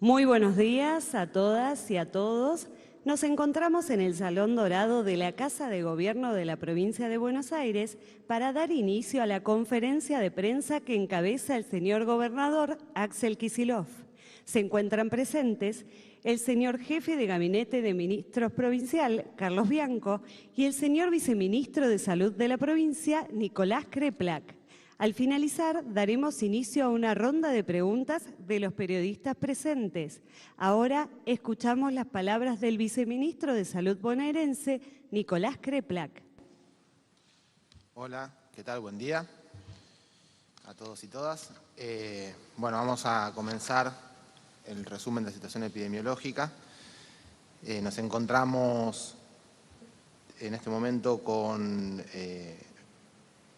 Muy buenos días a todas y a todos. Nos encontramos en el Salón Dorado de la Casa de Gobierno de la Provincia de Buenos Aires para dar inicio a la conferencia de prensa que encabeza el señor gobernador Axel Kicillof. Se encuentran presentes el señor jefe de Gabinete de Ministros Provincial, Carlos Bianco, y el señor viceministro de Salud de la provincia, Nicolás Kreplak. Al finalizar, daremos inicio a una ronda de preguntas de los periodistas presentes. Ahora escuchamos las palabras del viceministro de Salud bonaerense, Nicolás Kreplak. Hola, ¿qué tal? Buen día a todos y todas. Bueno, vamos a comenzar el resumen de la situación epidemiológica. Nos encontramos en este momento con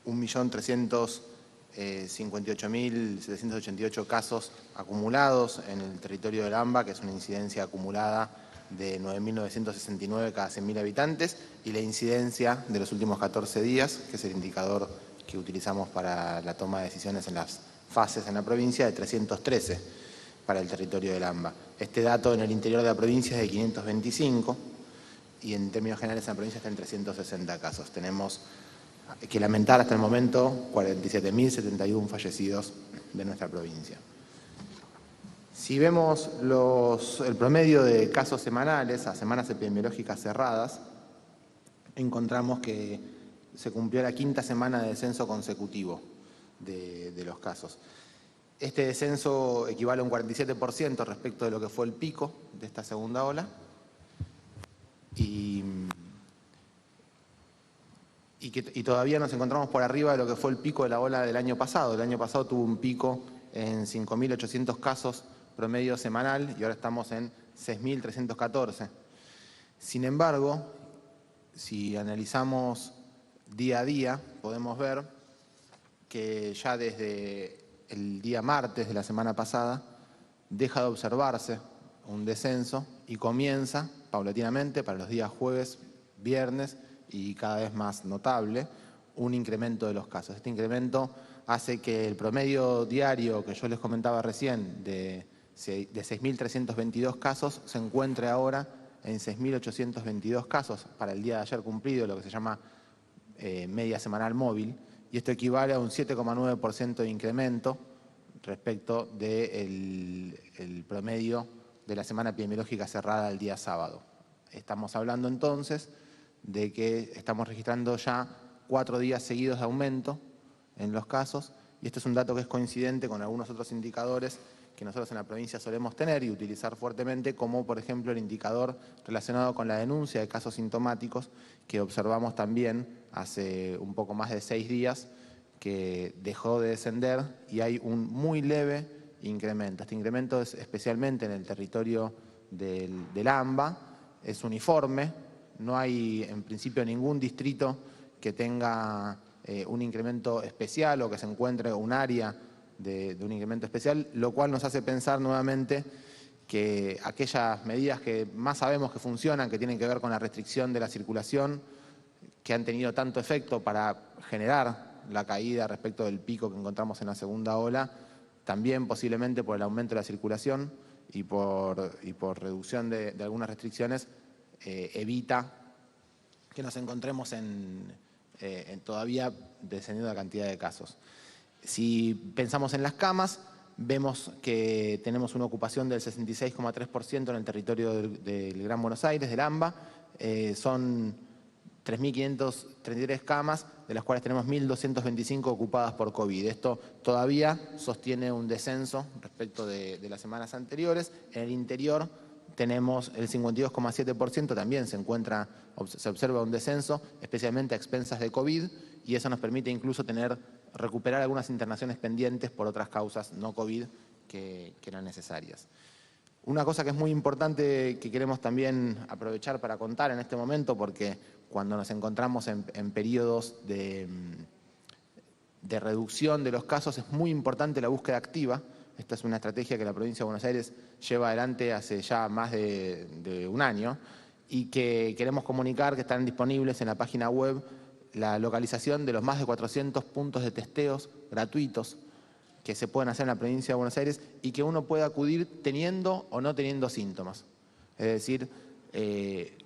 1.358.788 casos acumulados en el territorio del AMBA, que es una incidencia acumulada de 9.969 cada 100.000 habitantes, y la incidencia de los últimos 14 días, que es el indicador que utilizamos para la toma de decisiones en las fases en la provincia, de 313 para el territorio del AMBA. Este dato en el interior de la provincia es de 525 y en términos generales en la provincia está en 360 casos. Tenemos que lamentar hasta el momento 47.071 fallecidos de nuestra provincia. Si vemos el promedio de casos semanales a semanas epidemiológicas cerradas, encontramos que se cumplió la quinta semana de descenso consecutivo de los casos. Este descenso equivale a un 47% respecto de lo que fue el pico de esta segunda ola y todavía nos encontramos por arriba de lo que fue el pico de la ola del año pasado. El año pasado tuvo un pico en 5.800 casos promedio semanal y ahora estamos en 6.314. Sin embargo, si analizamos día a día, podemos ver que ya desde el día martes de la semana pasada deja de observarse un descenso y comienza paulatinamente para los días jueves, viernes y cada vez más notable un incremento de los casos. Este incremento hace que el promedio diario que yo les comentaba recién de 6.322 casos se encuentre ahora en 6.822 casos para el día de ayer cumplido, lo que se llama media semanal móvil, y esto equivale a un 7,9% de incremento respecto del promedio de la semana epidemiológica cerrada el día sábado. Estamos hablando entonces de que estamos registrando ya 4 días seguidos de aumento en los casos, y este es un dato que es coincidente con algunos otros indicadores que nosotros en la provincia solemos tener y utilizar fuertemente, como por ejemplo el indicador relacionado con la denuncia de casos sintomáticos, que observamos también hace un poco más de 6 días, que dejó de descender y hay un muy leve incremento. Este incremento es especialmente en el territorio del AMBA, es uniforme, no hay en principio ningún distrito que tenga un incremento especial o que se encuentre un área de un incremento especial, lo cual nos hace pensar nuevamente que aquellas medidas que más sabemos que funcionan, que tienen que ver con la restricción de la circulación, que han tenido tanto efecto para generar la caída respecto del pico que encontramos en la segunda ola, también posiblemente por el aumento de la circulación y por reducción de algunas restricciones, evita que nos encontremos en todavía descendiendo la cantidad de casos. Si pensamos en las camas, vemos que tenemos una ocupación del 66,3% en el territorio del Gran Buenos Aires, del AMBA. Son 3.533 camas, de las cuales tenemos 1.225 ocupadas por COVID. Esto todavía sostiene un descenso respecto de las semanas anteriores. En el interior tenemos el 52,7%, también se observa un descenso, especialmente a expensas de COVID, y eso nos permite incluso recuperar algunas internaciones pendientes por otras causas no COVID que eran necesarias. Una cosa que es muy importante que queremos también aprovechar para contar en este momento, porque cuando nos encontramos en periodos de reducción de los casos es muy importante la búsqueda activa. Esta es una estrategia que la provincia de Buenos Aires lleva adelante hace ya más de un año y que queremos comunicar que están disponibles en la página web la localización de los más de 400 puntos de testeos gratuitos que se pueden hacer en la provincia de Buenos Aires y que uno puede acudir teniendo o no teniendo síntomas. Es decir,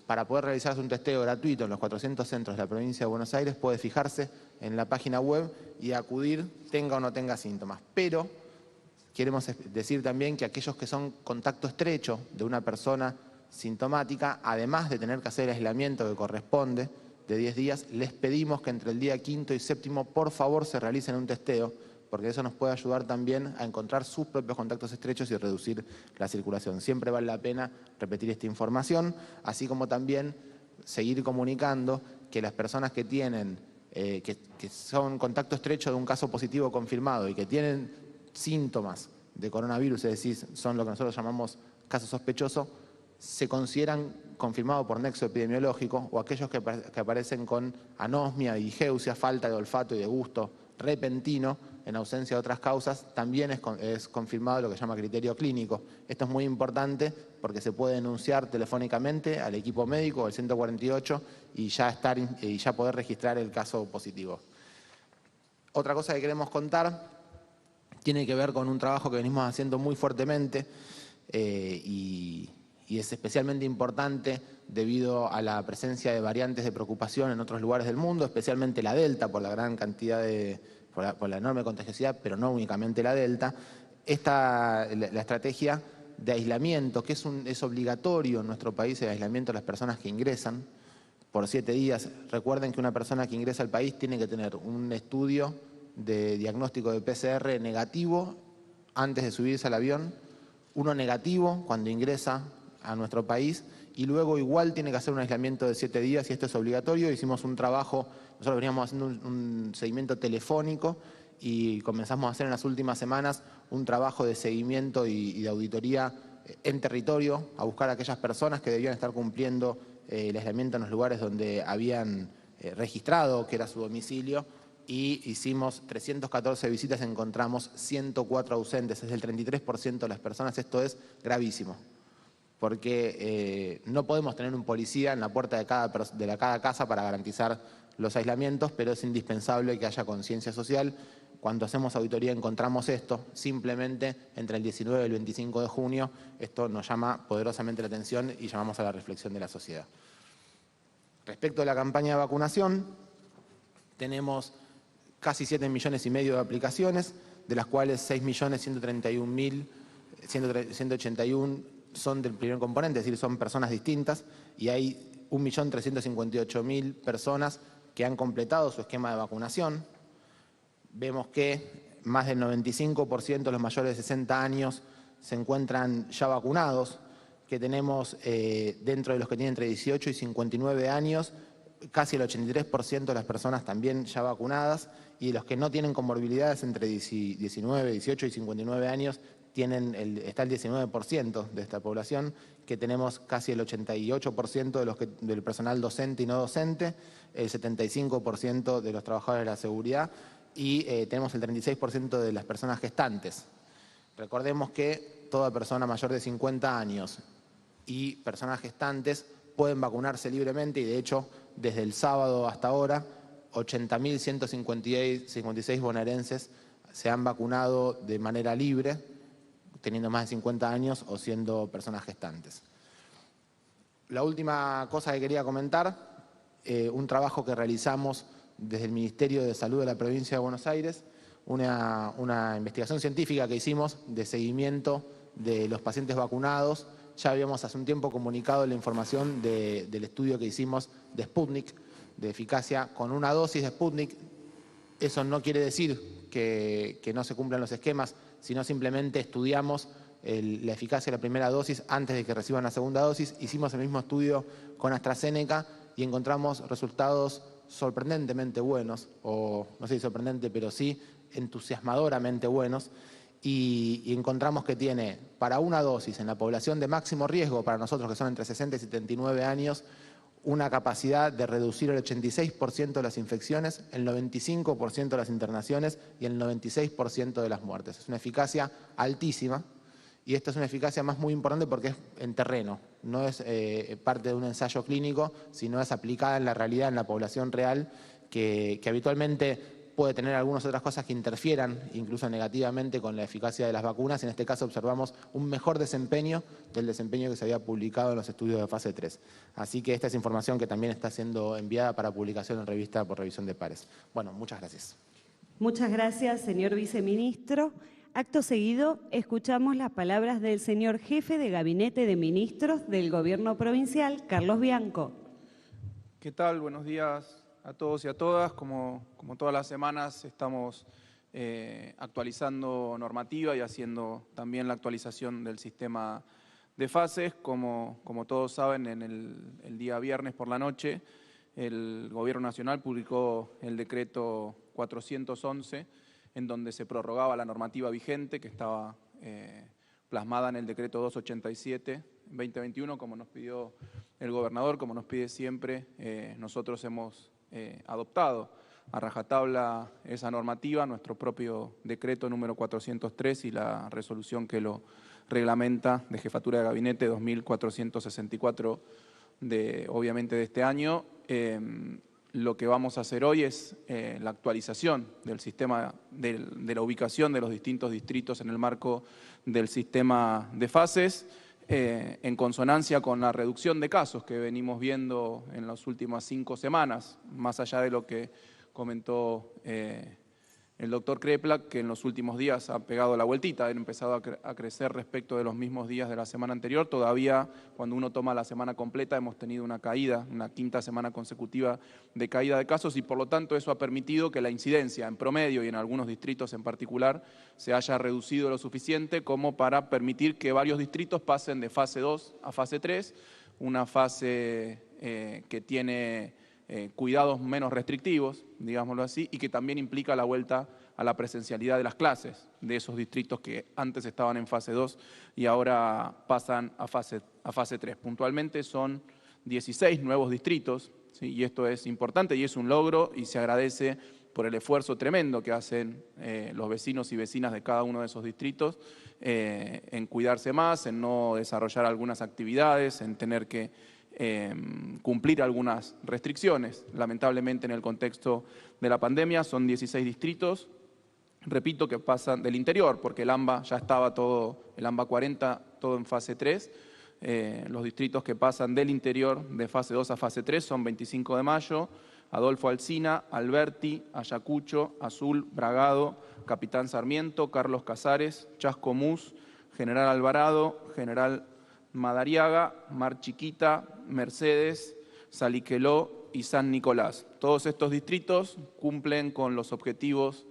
para poder realizarse un testeo gratuito en los 400 centros de la provincia de Buenos Aires, puede fijarse en la página web y acudir tenga o no tenga síntomas. Pero queremos decir también que aquellos que son contacto estrecho de una persona sintomática, además de tener que hacer el aislamiento que corresponde de 10 días, les pedimos que entre el día 5º y 7º, por favor, se realicen un testeo, porque eso nos puede ayudar también a encontrar sus propios contactos estrechos y reducir la circulación. Siempre vale la pena repetir esta información, así como también seguir comunicando que las personas que tienen, que son contacto estrecho de un caso positivo confirmado y que tienen síntomas de coronavirus, es decir, son lo que nosotros llamamos caso sospechoso, se consideran confirmados por nexo epidemiológico, o aquellos que aparecen con anosmia, digeusia, falta de olfato y de gusto repentino, en ausencia de otras causas, también es confirmado lo que se llama criterio clínico. Esto es muy importante porque se puede denunciar telefónicamente al equipo médico, al 148, y ya poder registrar el caso positivo. Otra cosa que queremos contar tiene que ver con un trabajo que venimos haciendo muy fuertemente y es especialmente importante debido a la presencia de variantes de preocupación en otros lugares del mundo, especialmente la Delta, por la gran cantidad por la enorme contagiosidad, pero no únicamente la Delta. La estrategia de aislamiento, que es obligatorio en nuestro país, el aislamiento de las personas que ingresan por 7 días. Recuerden que una persona que ingresa al país tiene que tener un estudio de diagnóstico de PCR negativo antes de subirse al avión, uno negativo cuando ingresa a nuestro país, y luego igual tiene que hacer un aislamiento de 7 días, y esto es obligatorio. Hicimos un trabajo, nosotros veníamos haciendo un seguimiento telefónico y comenzamos a hacer en las últimas semanas un trabajo de seguimiento y de auditoría en territorio, a buscar a aquellas personas que debían estar cumpliendo el aislamiento en los lugares donde habían registrado que era su domicilio, y hicimos 314 visitas, encontramos 104 ausentes, es el 33% de las personas. Esto es gravísimo, porque no podemos tener un policía en la puerta de cada casa para garantizar los aislamientos, pero es indispensable que haya conciencia social. Cuando hacemos auditoría encontramos esto, simplemente entre el 19 y el 25 de junio, esto nos llama poderosamente la atención y llamamos a la reflexión de la sociedad. Respecto a la campaña de vacunación, tenemos casi 7,5 millones de aplicaciones, de las cuales 6.131.181 son del primer componente, es decir, son personas distintas, y hay 1.358.000 personas que han completado su esquema de vacunación. Vemos que más del 95% de los mayores de 60 años se encuentran ya vacunados, que tenemos dentro de los que tienen entre 18 y 59 años, casi el 83% de las personas también ya vacunadas, y los que no tienen comorbilidades entre 19, 18 y 59 años está el 19% de esta población, que tenemos casi el 88% del personal docente y no docente, el 75% de los trabajadores de la seguridad, y tenemos el 36% de las personas gestantes. Recordemos que toda persona mayor de 50 años y personas gestantes pueden vacunarse libremente, y de hecho desde el sábado hasta ahora 80.156 bonaerenses se han vacunado de manera libre, teniendo más de 50 años o siendo personas gestantes. La última cosa que quería comentar, un trabajo que realizamos desde el Ministerio de Salud de la provincia de Buenos Aires, una investigación científica que hicimos de seguimiento de los pacientes vacunados. Ya habíamos hace un tiempo comunicado la información del estudio que hicimos de Sputnik, de eficacia con una dosis de Sputnik. Eso no quiere decir que no se cumplan los esquemas, sino simplemente estudiamos la eficacia de la primera dosis antes de que reciban la segunda dosis. Hicimos el mismo estudio con AstraZeneca y encontramos resultados sorprendentemente buenos, o no sé si sorprendente, pero sí entusiasmadoramente buenos, y encontramos que tiene para una dosis en la población de máximo riesgo, para nosotros que son entre 60 y 79 años, una capacidad de reducir el 86% de las infecciones, el 95% de las internaciones y el 96% de las muertes. Es una eficacia altísima, y esta es una eficacia más muy importante porque es en terreno, no es parte de un ensayo clínico, sino es aplicada en la realidad, en la población real, que habitualmente puede tener algunas otras cosas que interfieran, incluso negativamente, con la eficacia de las vacunas. En este caso observamos un mejor desempeño del desempeño que se había publicado en los estudios de fase 3. Así que esta es información que también está siendo enviada para publicación en revista por revisión de pares. Bueno, muchas gracias. Muchas gracias, señor viceministro. Acto seguido, escuchamos las palabras del señor jefe de Gabinete de Ministros del Gobierno Provincial, Carlos Bianco. ¿Qué tal? Buenos días a todos y a todas. Como todas las semanas estamos actualizando normativa y haciendo también la actualización del sistema de fases. Como todos saben, en el día viernes por la noche el Gobierno Nacional publicó el decreto 411, en donde se prorrogaba la normativa vigente que estaba plasmada en el decreto 287-2021, como nos pidió el gobernador, como nos pide siempre. Nosotros hemos adoptado a rajatabla esa normativa, nuestro propio decreto número 403 y la resolución que lo reglamenta de Jefatura de Gabinete 2464 obviamente de este año. Lo que vamos a hacer hoy es la actualización del sistema, de la ubicación de los distintos distritos en el marco del sistema de fases, en consonancia con la reducción de casos que venimos viendo en las últimas 5 semanas, más allá de lo que comentó el doctor Kreplak, que en los últimos días ha pegado la vueltita, ha empezado a crecer respecto de los mismos días de la semana anterior. Todavía, cuando uno toma la semana completa, hemos tenido una caída, una 5ª semana consecutiva de caída de casos, y por lo tanto eso ha permitido que la incidencia en promedio y en algunos distritos en particular se haya reducido lo suficiente como para permitir que varios distritos pasen de fase 2 a fase 3, una fase que tiene cuidados menos restrictivos, digámoslo así, y que también implica la vuelta a la presencialidad de las clases de esos distritos que antes estaban en fase 2 y ahora pasan a fase 3. Puntualmente son 16 nuevos distritos, ¿sí? Y esto es importante y es un logro, y se agradece por el esfuerzo tremendo que hacen los vecinos y vecinas de cada uno de esos distritos en cuidarse más, en no desarrollar algunas actividades, en tener que cumplir algunas restricciones. Lamentablemente, en el contexto de la pandemia, son 16 distritos, repito, que pasan del interior, porque el AMBA ya estaba todo, el AMBA 40, todo en fase 3. Los distritos que pasan del interior de fase 2 a fase 3 son 25 de Mayo, Adolfo Alsina, Alberti, Ayacucho, Azul, Bragado, Capitán Sarmiento, Carlos Casares, Chascomús, General Alvarado, General Madariaga, Mar Chiquita, Mercedes, Saliqueló y San Nicolás. Todos estos distritos cumplen con los objetivos,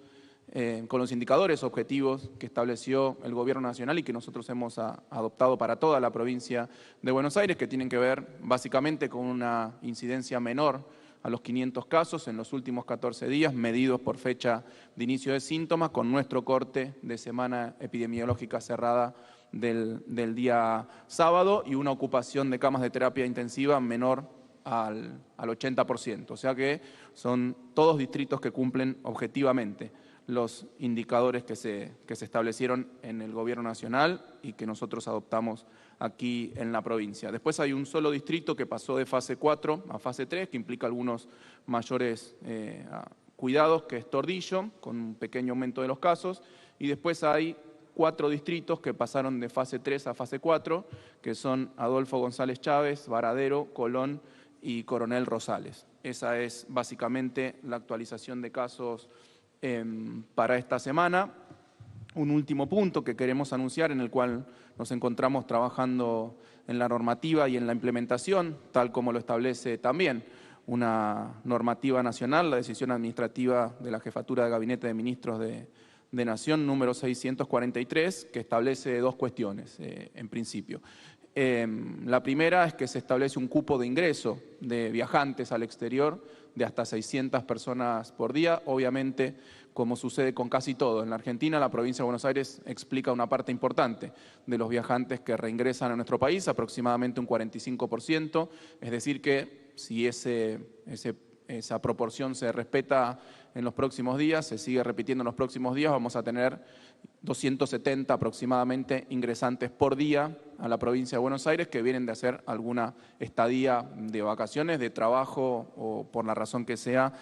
con los indicadores objetivos que estableció el Gobierno Nacional y que nosotros hemos adoptado para toda la provincia de Buenos Aires, que tienen que ver básicamente con una incidencia menor a los 500 casos en los últimos 14 días, medidos por fecha de inicio de síntomas, con nuestro corte de semana epidemiológica cerrada del día sábado, y una ocupación de camas de terapia intensiva menor al 80%. O sea que son todos distritos que cumplen objetivamente los indicadores que se establecieron en el Gobierno Nacional y que nosotros adoptamos aquí en la provincia. Después hay un solo distrito que pasó de fase 4 a fase 3, que implica algunos mayores cuidados, que es Tordillo, con un pequeño aumento de los casos, y después hay 4 distritos que pasaron de fase 3 a fase 4, que son Adolfo González Chávez, Varadero, Colón y Coronel Rosales. Esa es básicamente la actualización de casos para esta semana. Un último punto que queremos anunciar, en el cual nos encontramos trabajando en la normativa y en la implementación, tal como lo establece también una normativa nacional, la decisión administrativa de la Jefatura de Gabinete de Ministros de Nación número 643, que establece 2 cuestiones en principio. La primera es que se establece un cupo de ingreso de viajantes al exterior de hasta 600 personas por día. Obviamente, como sucede con casi todo en la Argentina, la provincia de Buenos Aires explica una parte importante de los viajantes que reingresan a nuestro país, aproximadamente un 45%, es decir que si esa proporción se respeta en los próximos días, se sigue repitiendo en los próximos días, vamos a tener 270 aproximadamente ingresantes por día a la provincia de Buenos Aires, que vienen de hacer alguna estadía de vacaciones, de trabajo o por la razón que sea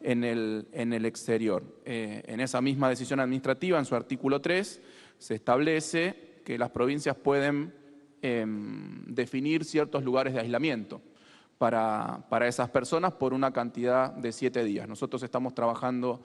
en el exterior. En esa misma decisión administrativa, en su artículo 3, se establece que las provincias pueden definir ciertos lugares de aislamiento para esas personas por una cantidad de 7 días. Nosotros estamos trabajando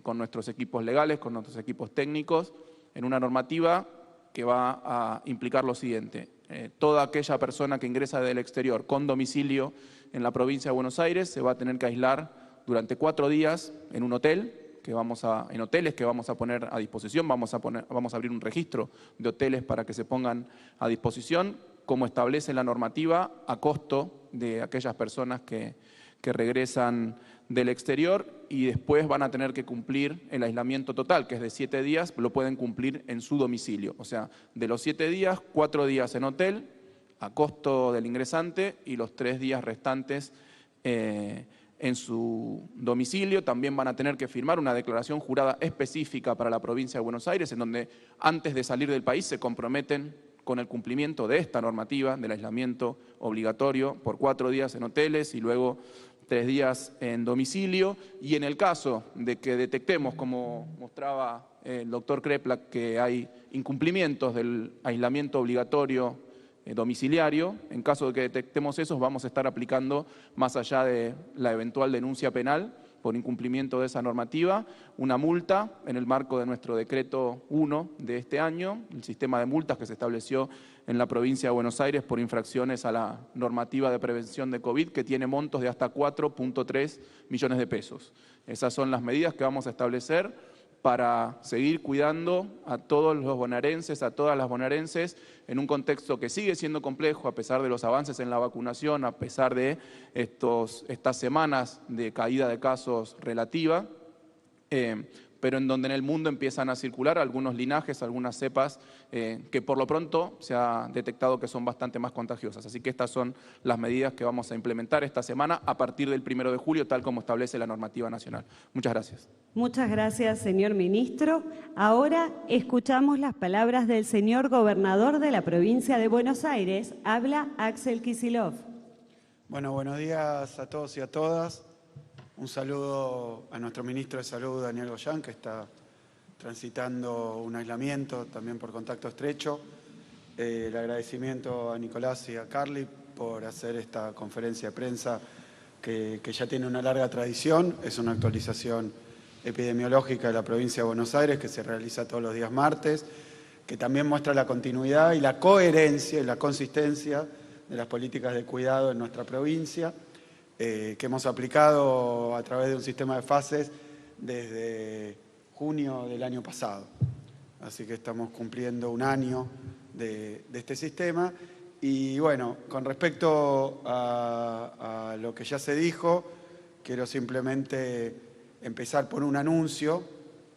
con nuestros equipos legales, con nuestros equipos técnicos, en una normativa que va a implicar lo siguiente. Toda aquella persona que ingresa del exterior con domicilio en la provincia de Buenos Aires se va a tener que aislar durante 4 días en un hotel, en hoteles que vamos a poner a disposición. Vamos a abrir un registro de hoteles para que se pongan a disposición, como establece la normativa, a costo de aquellas personas que regresan del exterior, y después van a tener que cumplir el aislamiento total, que es de 7 días, lo pueden cumplir en su domicilio. O sea, de los 7 días, 4 días en hotel, a costo del ingresante, y los 3 días restantes en su domicilio. También van a tener que firmar una declaración jurada específica para la provincia de Buenos Aires, en donde antes de salir del país se comprometen con el cumplimiento de esta normativa del aislamiento obligatorio por 4 días en hoteles y luego 3 días en domicilio. Y en el caso de que detectemos, como mostraba el doctor Kreplak, que hay incumplimientos del aislamiento obligatorio domiciliario, en caso de que detectemos esos, vamos a estar aplicando, más allá de la eventual denuncia penal por incumplimiento de esa normativa, una multa en el marco de nuestro decreto 1 de este año, el sistema de multas que se estableció en la provincia de Buenos Aires por infracciones a la normativa de prevención de COVID, que tiene montos de hasta 4.3 millones de pesos. Esas son las medidas que vamos a establecer para seguir cuidando a todos los bonaerenses, a todas las bonaerenses, en un contexto que sigue siendo complejo, a pesar de los avances en la vacunación, a pesar de estas semanas de caída de casos relativa, pero en donde en el mundo empiezan a circular algunos linajes, algunas cepas que por lo pronto se ha detectado que son bastante más contagiosas. Así que estas son las medidas que vamos a implementar esta semana a partir del 1 de julio, tal como establece la normativa nacional. Muchas gracias. Muchas gracias, señor ministro. Ahora escuchamos las palabras del señor gobernador de la provincia de Buenos Aires. Habla Axel Kicillof. Bueno, buenos días a todos y a todas. Un saludo a nuestro ministro de Salud, Daniel Goyan, que está transitando un aislamiento también por contacto estrecho. El agradecimiento a Nicolás y a Carly por hacer esta conferencia de prensa que ya tiene una larga tradición. Es una actualización epidemiológica de la provincia de Buenos Aires que se realiza todos los días martes, que también muestra la continuidad y la coherencia y la consistencia de las políticas de cuidado en nuestra provincia, que hemos aplicado a través de un sistema de fases desde junio del año pasado. Así que estamos cumpliendo un año de este sistema. Y bueno, con respecto a lo que ya se dijo, quiero simplemente empezar por un anuncio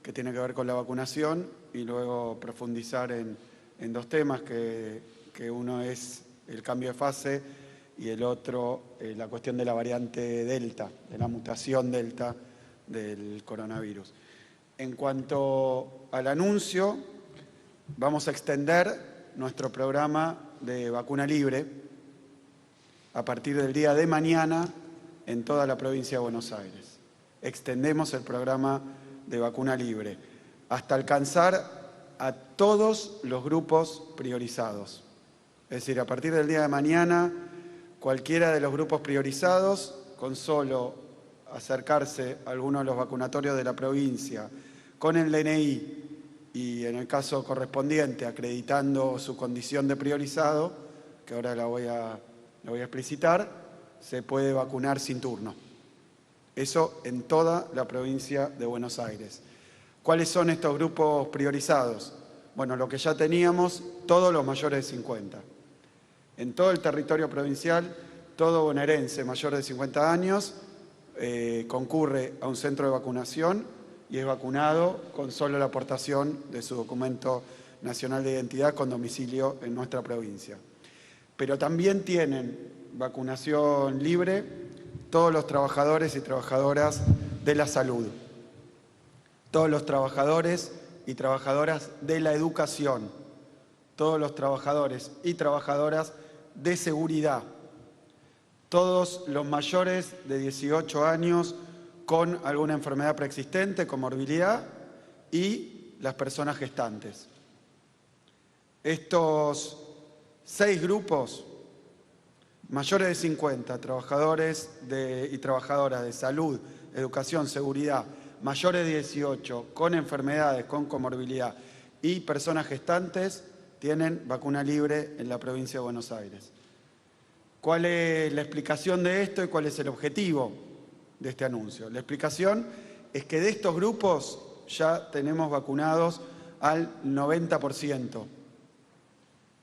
que tiene que ver con la vacunación y luego profundizar en 2 temas, que uno es el cambio de fase y el otro la cuestión de la variante Delta, de la mutación Delta del coronavirus. En cuanto al anuncio, vamos a extender nuestro programa de vacuna libre a partir del día de mañana en toda la provincia de Buenos Aires. Extendemos el programa de vacuna libre hasta alcanzar a todos los grupos priorizados. Es decir, a partir del día de mañana, cualquiera de los grupos priorizados, con solo acercarse a alguno de los vacunatorios de la provincia, con el DNI y en el caso correspondiente acreditando su condición de priorizado, que ahora la voy a explicitar, se puede vacunar sin turno. Eso en toda la provincia de Buenos Aires. ¿Cuáles son estos grupos priorizados? Bueno, lo que ya teníamos, todos los mayores de 50. En todo el territorio provincial, todo bonaerense mayor de 50 años concurre a un centro de vacunación y es vacunado con solo la aportación de su documento nacional de identidad con domicilio en nuestra provincia. Pero también tienen vacunación libre todos los trabajadores y trabajadoras de la salud, todos los trabajadores y trabajadoras de la educación, todos los trabajadores y trabajadoras de seguridad, todos los mayores de 18 años con alguna enfermedad preexistente, comorbilidad, y las personas gestantes. Estos 6 grupos, mayores de 50, trabajadores y trabajadoras de salud, educación, seguridad, mayores de 18, con enfermedades, con comorbilidad y personas gestantes, tienen vacuna libre en la provincia de Buenos Aires. ¿Cuál es la explicación de esto y cuál es el objetivo de este anuncio? La explicación es que de estos grupos ya tenemos vacunados al 90%.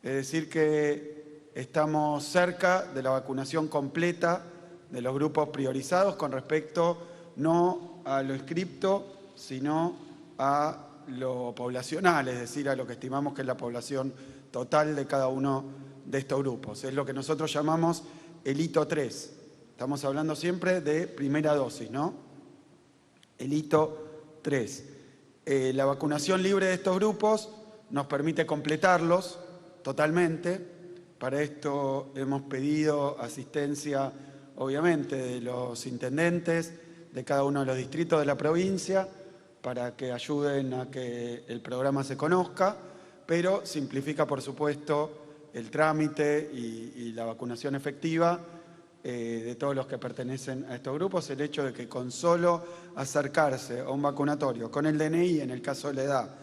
Es decir que estamos cerca de la vacunación completa de los grupos priorizados con respecto no a lo inscripto, sino a lo poblacional, es decir, a lo que estimamos que es la población total de cada uno de estos grupos. Es lo que nosotros llamamos el hito 3. Estamos hablando siempre de primera dosis, ¿no? El hito 3. La vacunación libre de estos grupos nos permite completarlos totalmente. Para esto hemos pedido asistencia, obviamente, de los intendentes de cada uno de los distritos de la provincia para que ayuden a que el programa se conozca, pero simplifica, por supuesto, el trámite y la vacunación efectiva de todos los que pertenecen a estos grupos, el hecho de que con solo acercarse a un vacunatorio, con el DNI en el caso de la edad,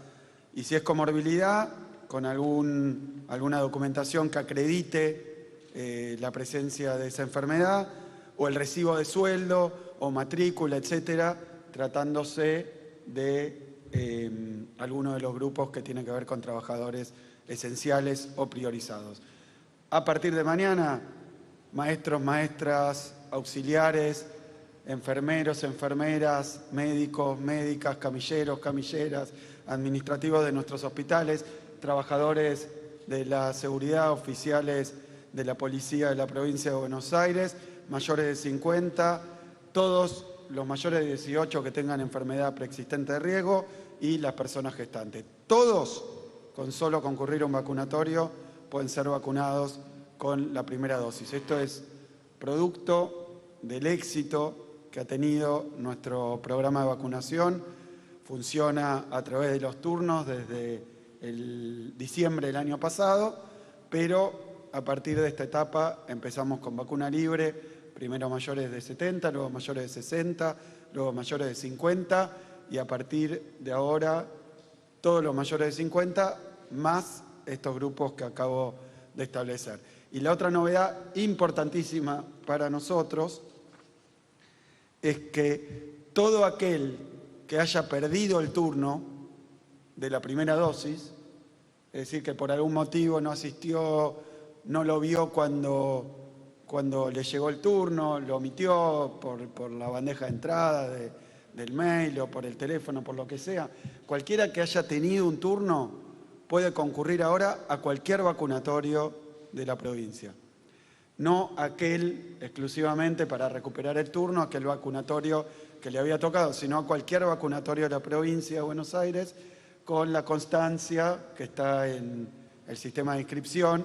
y si es comorbilidad, con alguna documentación que acredite la presencia de esa enfermedad, o el recibo de sueldo, o matrícula, etcétera, tratándose de alguno de los grupos que tienen que ver con trabajadores esenciales o priorizados. A partir de mañana, maestros, maestras, auxiliares, enfermeros, enfermeras, médicos, médicas, camilleros, camilleras, administrativos de nuestros hospitales, trabajadores de la seguridad, oficiales de la policía de la provincia de Buenos Aires, mayores de 50, todos los mayores de 18 que tengan enfermedad preexistente de riesgo y las personas gestantes. Todos, con solo concurrir a un vacunatorio, pueden ser vacunados con la primera dosis. Esto es producto del éxito que ha tenido nuestro programa de vacunación. Funciona a través de los turnos desde el diciembre del año pasado, pero a partir de esta etapa empezamos con vacuna libre, primero mayores de 70, luego mayores de 60, luego mayores de 50 y a partir de ahora todos los mayores de 50 más estos grupos que acabo de establecer. Y la otra novedad importantísima para nosotros es que todo aquel que haya perdido el turno de la primera dosis, es decir, que por algún motivo no asistió, no lo vio cuando le llegó el turno, lo omitió por la bandeja de entrada del mail o por el teléfono, por lo que sea, cualquiera que haya tenido un turno puede concurrir ahora a cualquier vacunatorio de la provincia. No aquel exclusivamente para recuperar el turno, aquel vacunatorio que le había tocado, sino a cualquier vacunatorio de la provincia de Buenos Aires con la constancia que está en el sistema de inscripción,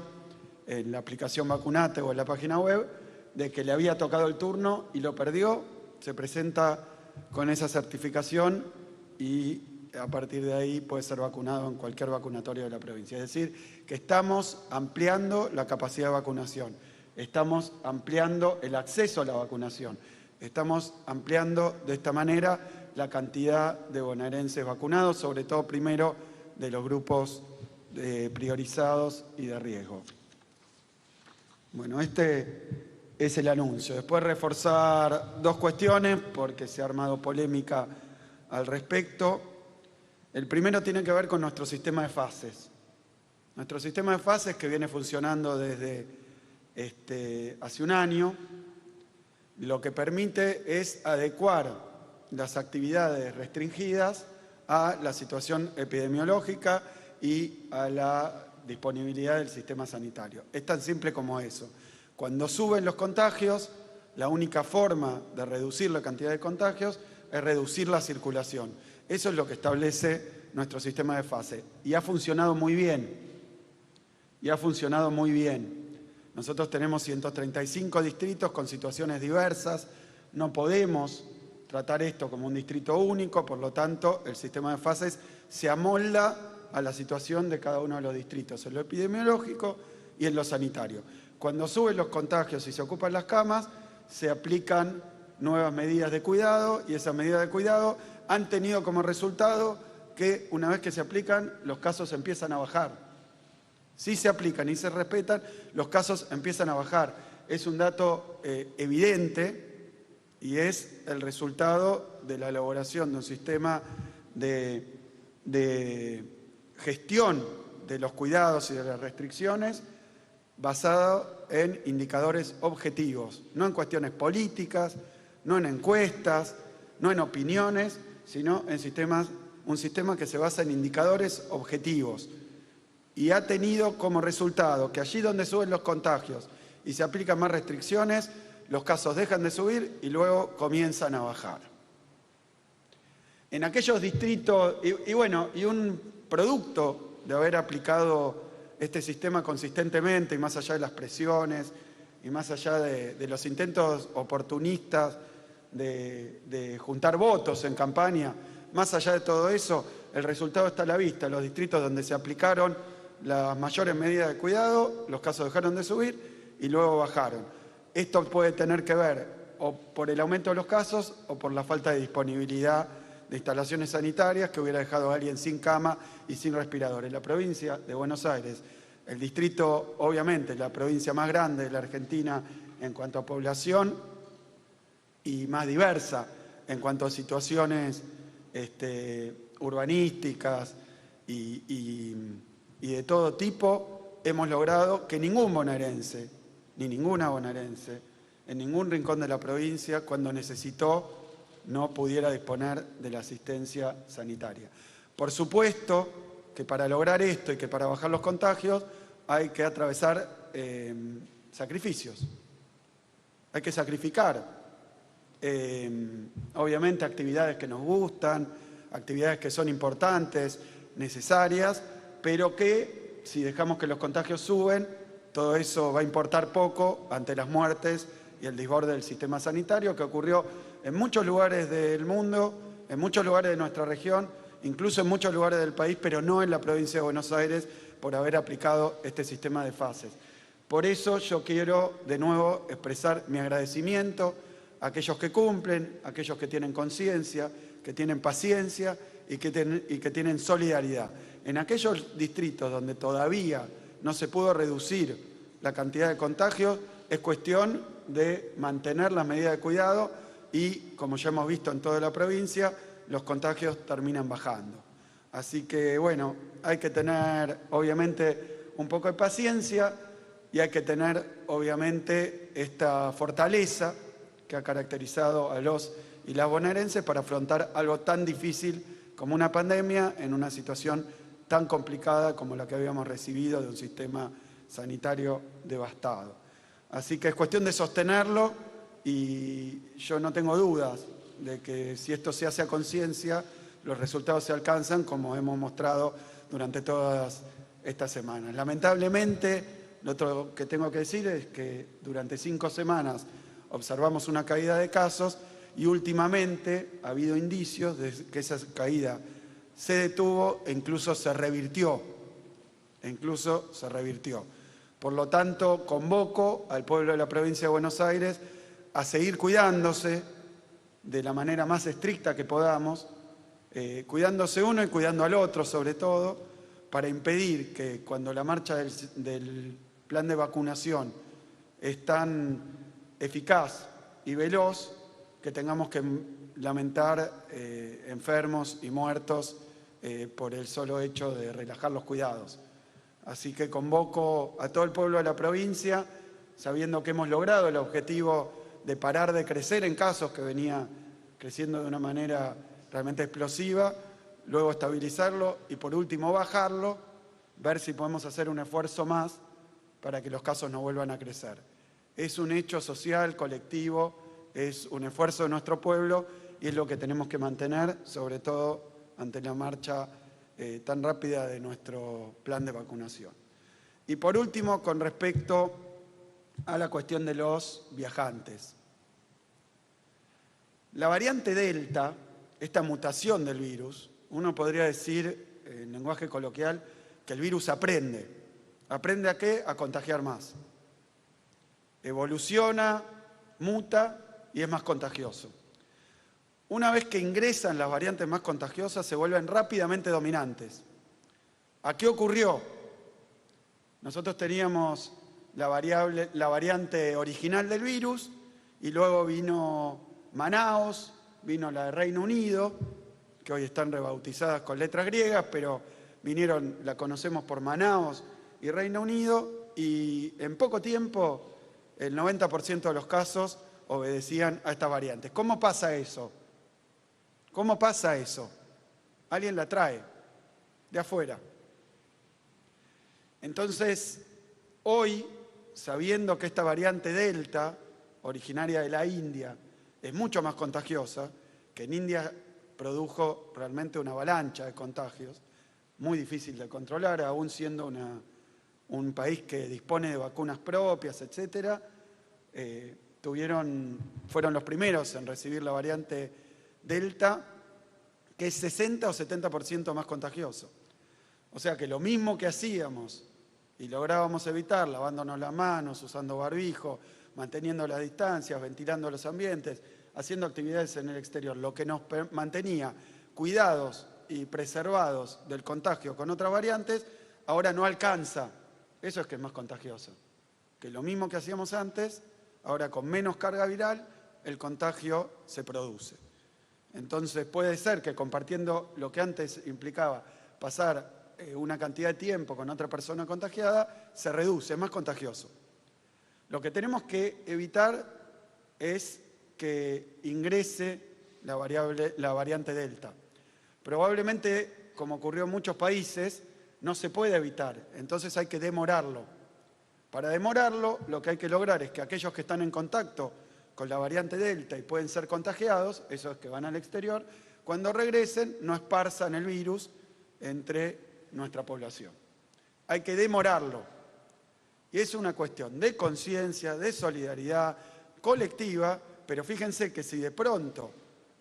en la aplicación Vacunate o en la página web, de que le había tocado el turno y lo perdió, se presenta con esa certificación y a partir de ahí puede ser vacunado en cualquier vacunatorio de la provincia. Es decir, que estamos ampliando la capacidad de vacunación, estamos ampliando el acceso a la vacunación, estamos ampliando de esta manera la cantidad de bonaerenses vacunados, sobre todo primero de los grupos priorizados y de riesgo. Bueno, este es el anuncio. Después reforzar dos cuestiones porque se ha armado polémica al respecto. El primero tiene que ver con nuestro sistema de fases. Nuestro sistema de fases que viene funcionando desde hace un año, lo que permite es adecuar las actividades restringidas a la situación epidemiológica y a la disponibilidad del sistema sanitario. Es tan simple como eso. Cuando suben los contagios, la única forma de reducir la cantidad de contagios es reducir la circulación. Eso es lo que establece nuestro sistema de fase. Y ha funcionado muy bien. Y ha funcionado muy bien. Nosotros tenemos 135 distritos con situaciones diversas. No podemos tratar esto como un distrito único, por lo tanto, el sistema de fases se amolda a la situación de cada uno de los distritos, en lo epidemiológico y en lo sanitario. Cuando suben los contagios y se ocupan las camas, se aplican nuevas medidas de cuidado y esas medidas de cuidado han tenido como resultado que una vez que se aplican, los casos empiezan a bajar. Si se aplican y se respetan, los casos empiezan a bajar. Es un dato evidente y es el resultado de la elaboración de un sistema de gestión de los cuidados y de las restricciones basado en indicadores objetivos, no en cuestiones políticas, no en encuestas, no en opiniones, sino en un sistema que se basa en indicadores objetivos. Y ha tenido como resultado que allí donde suben los contagios y se aplican más restricciones, los casos dejan de subir y luego comienzan a bajar. En aquellos distritos, y un producto de haber aplicado este sistema consistentemente y más allá de las presiones y más allá de los intentos oportunistas de juntar votos en campaña, más allá de todo eso, el resultado está a la vista. Los distritos donde se aplicaron las mayores medidas de cuidado, los casos dejaron de subir y luego bajaron. Esto puede tener que ver o por el aumento de los casos o por la falta de disponibilidad de instalaciones sanitarias que hubiera dejado a alguien sin cama y sin respirador. En la provincia de Buenos Aires, el distrito, obviamente, la provincia más grande de la Argentina en cuanto a población y más diversa en cuanto a situaciones urbanísticas y de todo tipo, hemos logrado que ningún bonaerense, ni ninguna bonaerense, en ningún rincón de la provincia, cuando necesitó, no pudiera disponer de la asistencia sanitaria. Por supuesto que para lograr esto y que para bajar los contagios hay que atravesar sacrificios. Hay que sacrificar, obviamente, actividades que nos gustan, actividades que son importantes, necesarias, pero que si dejamos que los contagios suben, todo eso va a importar poco ante las muertes y el desborde del sistema sanitario que ocurrió en muchos lugares del mundo, en muchos lugares de nuestra región, incluso en muchos lugares del país, pero no en la provincia de Buenos Aires, por haber aplicado este sistema de fases. Por eso yo quiero de nuevo expresar mi agradecimiento a aquellos que cumplen, a aquellos que tienen conciencia, que tienen paciencia y que tienen solidaridad. En aquellos distritos donde todavía no se pudo reducir la cantidad de contagios, es cuestión de mantener las medidas de cuidado y, como ya hemos visto en toda la provincia, los contagios terminan bajando. Así que, bueno, hay que tener, obviamente, un poco de paciencia y hay que tener, obviamente, esta fortaleza que ha caracterizado a los y las bonaerenses para afrontar algo tan difícil como una pandemia en una situación tan complicada como la que habíamos recibido de un sistema sanitario devastado. Así que es cuestión de sostenerlo y yo no tengo dudas de que si esto se hace a conciencia, los resultados se alcanzan como hemos mostrado durante todas estas semanas. Lamentablemente, lo otro que tengo que decir es que durante 5 semanas observamos una caída de casos y últimamente ha habido indicios de que esa caída se detuvo e incluso se revirtió. Por lo tanto, convoco al pueblo de la provincia de Buenos Aires a seguir cuidándose de la manera más estricta que podamos, cuidándose uno y cuidando al otro sobre todo, para impedir que cuando la marcha del plan de vacunación es tan eficaz y veloz, que tengamos que lamentar enfermos y muertos por el solo hecho de relajar los cuidados. Así que convoco a todo el pueblo de la provincia, sabiendo que hemos logrado el objetivo de parar de crecer en casos que venía creciendo de una manera realmente explosiva, luego estabilizarlo y por último bajarlo, ver si podemos hacer un esfuerzo más para que los casos no vuelvan a crecer. Es un hecho social, colectivo, es un esfuerzo de nuestro pueblo y es lo que tenemos que mantener, sobre todo ante la marcha tan rápida de nuestro plan de vacunación. Y por último, con respecto a la cuestión de los viajantes. La variante Delta, esta mutación del virus, uno podría decir en lenguaje coloquial que el virus aprende. ¿Aprende a qué? A contagiar más. Evoluciona, muta y es más contagioso. Una vez que ingresan las variantes más contagiosas, se vuelven rápidamente dominantes. ¿A qué ocurrió? Nosotros teníamos la variante original del virus y luego vino Manaos, vino la de Reino Unido, que hoy están rebautizadas con letras griegas, pero vinieron, la conocemos por Manaos y Reino Unido, y en poco tiempo el 90% de los casos obedecían a estas variantes. ¿Cómo pasa eso? ¿Cómo pasa eso? Alguien la trae de afuera. Entonces, hoy, sabiendo que esta variante Delta, originaria de la India, es mucho más contagiosa, que en India produjo realmente una avalancha de contagios, muy difícil de controlar, aún siendo un país que dispone de vacunas propias, etc. Fueron los primeros en recibir la variante Delta, que es 60 o 70% más contagioso. O sea que lo mismo que hacíamos y lográbamos evitar, lavándonos las manos, usando barbijo, manteniendo las distancias, ventilando los ambientes, haciendo actividades en el exterior, lo que nos mantenía cuidados y preservados del contagio con otras variantes, ahora no alcanza. Eso es que es más contagioso. Que lo mismo que hacíamos antes, ahora con menos carga viral, el contagio se produce. Entonces puede ser que compartiendo lo que antes implicaba pasar una cantidad de tiempo con otra persona contagiada, se reduce, es más contagioso. Lo que tenemos que evitar es que ingrese la variante Delta. Probablemente, como ocurrió en muchos países, no se puede evitar, entonces hay que demorarlo. Para demorarlo, lo que hay que lograr es que aquellos que están en contacto con la variante Delta y pueden ser contagiados, esos que van al exterior, cuando regresen no esparzan el virus entre nuestra población. Hay que demorarlo. Y es una cuestión de conciencia, de solidaridad colectiva, pero fíjense que si de pronto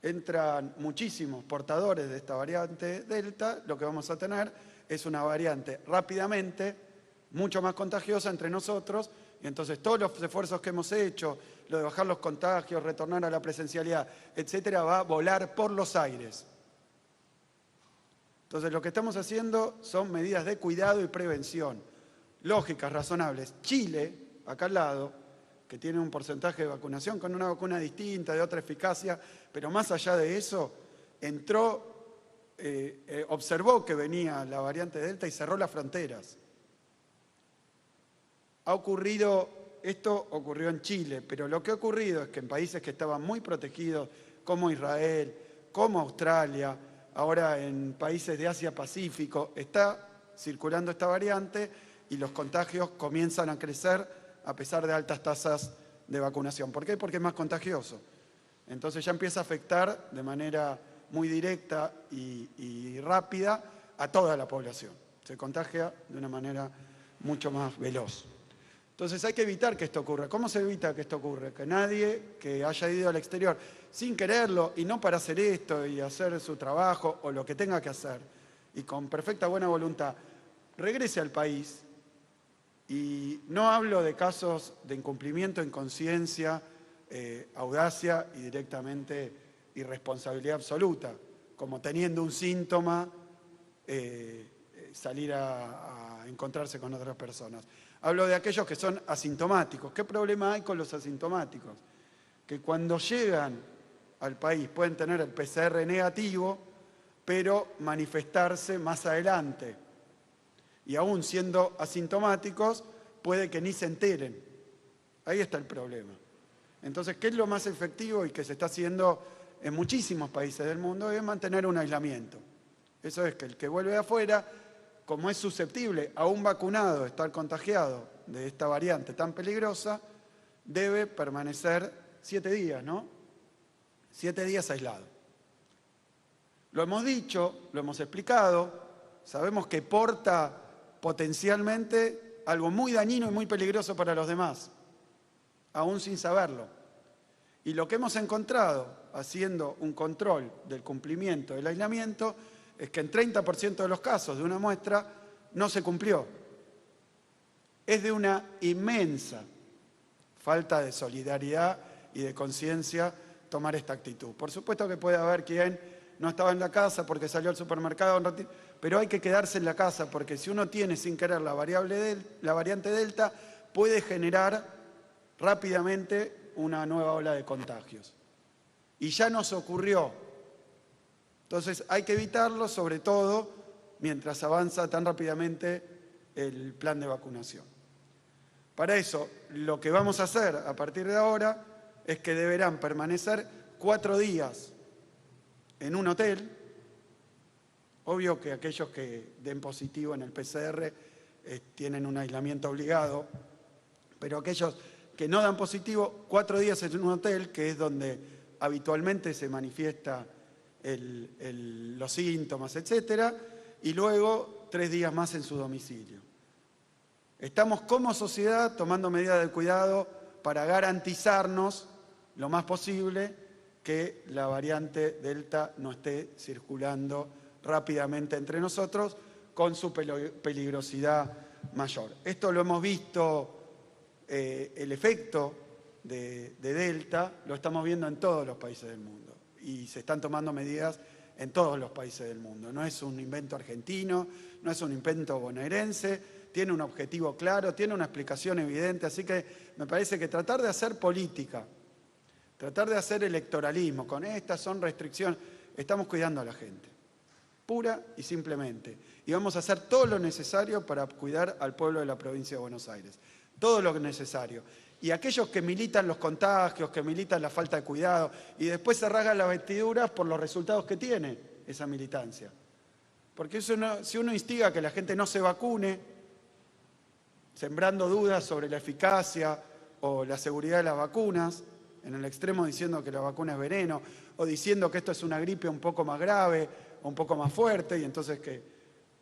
entran muchísimos portadores de esta variante Delta, lo que vamos a tener es una variante rápidamente mucho más contagiosa entre nosotros, y entonces todos los esfuerzos que hemos hecho, lo de bajar los contagios, retornar a la presencialidad, etcétera, va a volar por los aires. Entonces lo que estamos haciendo son medidas de cuidado y prevención, lógicas, razonables. Chile, acá al lado, que tiene un porcentaje de vacunación con una vacuna distinta, de otra eficacia, pero más allá de eso, observó que venía la variante Delta y cerró las fronteras. Esto ocurrió en Chile, pero lo que ha ocurrido es que en países que estaban muy protegidos, como Israel, como Australia, ahora en países de Asia-Pacífico, está circulando esta variante y los contagios comienzan a crecer a pesar de altas tasas de vacunación. ¿Por qué? Porque es más contagioso. Entonces ya empieza a afectar de manera muy directa y rápida a toda la población. Se contagia de una manera mucho más veloz. Entonces hay que evitar que esto ocurra. ¿Cómo se evita que esto ocurra? Que nadie que haya ido al exterior sin quererlo y no para hacer esto y hacer su trabajo o lo que tenga que hacer y con perfecta buena voluntad, regrese al país. Y no hablo de casos de incumplimiento, inconsciencia, audacia y directamente irresponsabilidad absoluta, como teniendo un síntoma, salir a encontrarse con otras personas. Hablo de aquellos que son asintomáticos. ¿Qué problema hay con los asintomáticos? Que cuando llegan al país pueden tener el PCR negativo, pero manifestarse más adelante. Y aún siendo asintomáticos, puede que ni se enteren. Ahí está el problema. Entonces, ¿qué es lo más efectivo y que se está haciendo en muchísimos países del mundo? Es mantener un aislamiento. Eso es que el que vuelve de afuera, como es susceptible a un vacunado de estar contagiado de esta variante tan peligrosa, debe permanecer 7 días, ¿no? 7 días aislado. Lo hemos dicho, lo hemos explicado, sabemos que porta potencialmente algo muy dañino y muy peligroso para los demás, aún sin saberlo. Y lo que hemos encontrado haciendo un control del cumplimiento del aislamiento es que en 30% de los casos de una muestra no se cumplió. Es de una inmensa falta de solidaridad y de conciencia tomar esta actitud. Por supuesto que puede haber quien no estaba en la casa porque salió al supermercado un ratito, pero hay que quedarse en la casa porque si uno tiene sin querer la variante Delta, puede generar rápidamente una nueva ola de contagios. Y ya nos ocurrió. Entonces hay que evitarlo, sobre todo mientras avanza tan rápidamente el plan de vacunación. Para eso, lo que vamos a hacer a partir de ahora es que deberán permanecer 4 días en un hotel. Obvio que aquellos que den positivo en el PCR tienen un aislamiento obligado, pero aquellos que no dan positivo, 4 días en un hotel, que es donde habitualmente se manifiesta los síntomas, etcétera, y luego 3 días más en su domicilio. Estamos como sociedad tomando medidas de cuidado para garantizarnos lo más posible que la variante Delta no esté circulando rápidamente entre nosotros con su peligrosidad mayor. Esto lo hemos visto, el efecto de Delta lo estamos viendo en todos los países del mundo y se están tomando medidas en todos los países del mundo. No es un invento argentino, no es un invento bonaerense, tiene un objetivo claro, tiene una explicación evidente, así que me parece que tratar de hacer política, tratar de hacer electoralismo, con estas son restricciones, estamos cuidando a la gente, pura y simplemente. Y vamos a hacer todo lo necesario para cuidar al pueblo de la provincia de Buenos Aires, todo lo necesario. Y aquellos que militan los contagios, que militan la falta de cuidado, y después se rasgan las vestiduras por los resultados que tiene esa militancia. Porque si uno instiga a que la gente no se vacune, sembrando dudas sobre la eficacia o la seguridad de las vacunas, en el extremo diciendo que la vacuna es veneno, o diciendo que esto es una gripe un poco más grave, o un poco más fuerte, y entonces que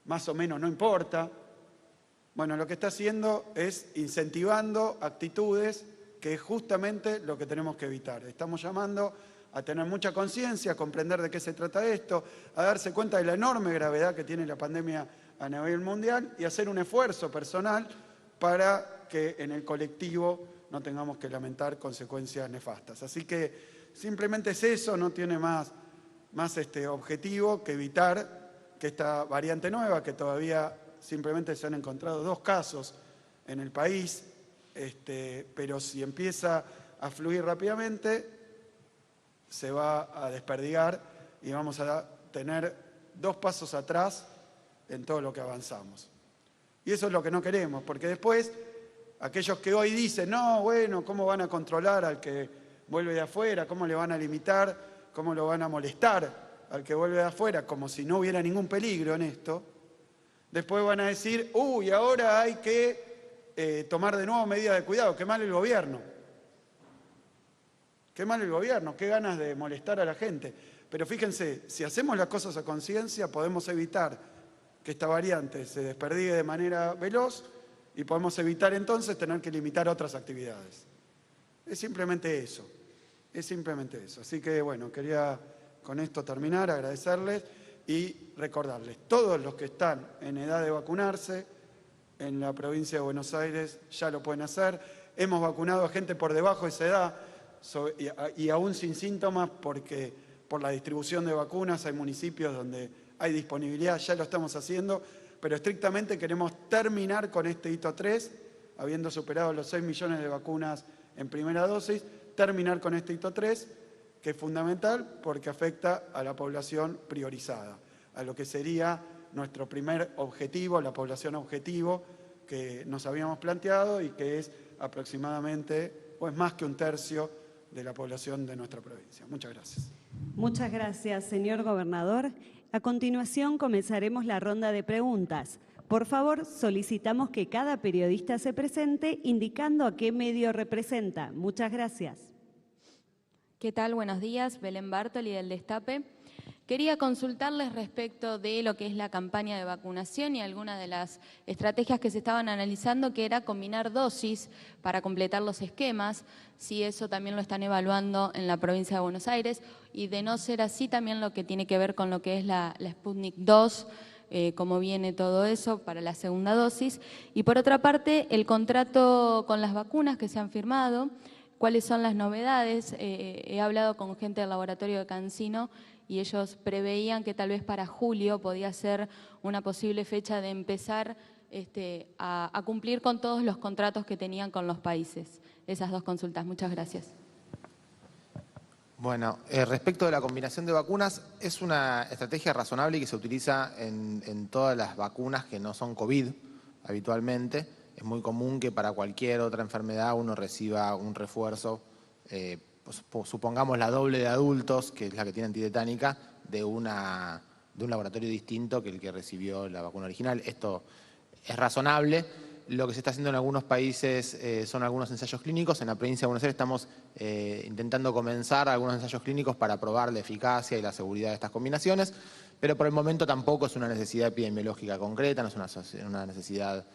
más o menos no importa. Bueno, lo que está haciendo es incentivando actitudes que es justamente lo que tenemos que evitar. Estamos llamando a tener mucha conciencia, a comprender de qué se trata esto, a darse cuenta de la enorme gravedad que tiene la pandemia a nivel mundial y hacer un esfuerzo personal para que en el colectivo no tengamos que lamentar consecuencias nefastas. Así que simplemente es eso, no tiene más objetivo que evitar que esta variante nueva, que todavía simplemente se han encontrado 2 casos en el país, pero si empieza a fluir rápidamente, se va a desperdigar y vamos a tener 2 pasos atrás en todo lo que avanzamos. Y eso es lo que no queremos, porque después aquellos que hoy dicen, no, bueno, ¿cómo van a controlar al que vuelve de afuera? ¿Cómo le van a limitar? ¿Cómo lo van a molestar al que vuelve de afuera? Como si no hubiera ningún peligro en esto. Después van a decir, uy, ahora hay que tomar de nuevo medidas de cuidado. Qué mal el gobierno. Qué mal el gobierno, qué ganas de molestar a la gente. Pero fíjense, si hacemos las cosas a conciencia, podemos evitar que esta variante se desperdigue de manera veloz y podemos evitar entonces tener que limitar otras actividades. Es simplemente eso, es simplemente eso. Así que bueno, quería con esto terminar, agradecerles y recordarles, todos los que están en edad de vacunarse en la provincia de Buenos Aires ya lo pueden hacer. Hemos vacunado a gente por debajo de esa edad y aún sin síntomas porque por la distribución de vacunas hay municipios donde hay disponibilidad, ya lo estamos haciendo, pero estrictamente queremos terminar con este hito 3, habiendo superado los 6 millones de vacunas en primera dosis, terminar con este hito 3, que es fundamental porque afecta a la población priorizada, a lo que sería nuestro primer objetivo, la población objetivo que nos habíamos planteado y que es aproximadamente, o es más que 1/3 de la población de nuestra provincia. Muchas gracias. Muchas gracias, señor gobernador. A continuación comenzaremos la ronda de preguntas. Por favor, solicitamos que cada periodista se presente indicando a qué medio representa. Muchas gracias. ¿Qué tal? Buenos días. Belén Bartoli del Destape. Quería consultarles respecto de lo que es la campaña de vacunación y algunas de las estrategias que se estaban analizando, que era combinar dosis para completar los esquemas, si eso también lo están evaluando en la provincia de Buenos Aires, y de no ser así también lo que tiene que ver con lo que es la Sputnik 2, cómo viene todo eso para la segunda dosis. Y por otra parte, el contrato con las vacunas que se han firmado, cuáles son las novedades. He hablado con gente del laboratorio de CanSino y ellos preveían que tal vez para julio podía ser una posible fecha de empezar a cumplir con todos los contratos que tenían con los países. Esas dos consultas. Muchas gracias. Bueno, respecto de la combinación de vacunas, es una estrategia razonable y que se utiliza en todas las vacunas que no son COVID habitualmente. Es muy común que para cualquier otra enfermedad uno reciba un refuerzo, supongamos la doble de adultos, que es la que tiene antitetánica, de un laboratorio distinto que el que recibió la vacuna original. Esto es razonable. Lo que se está haciendo en algunos países son algunos ensayos clínicos. En la provincia de Buenos Aires estamos intentando comenzar algunos ensayos clínicos para probar la eficacia y la seguridad de estas combinaciones, pero por el momento tampoco es una necesidad epidemiológica concreta, no es una necesidad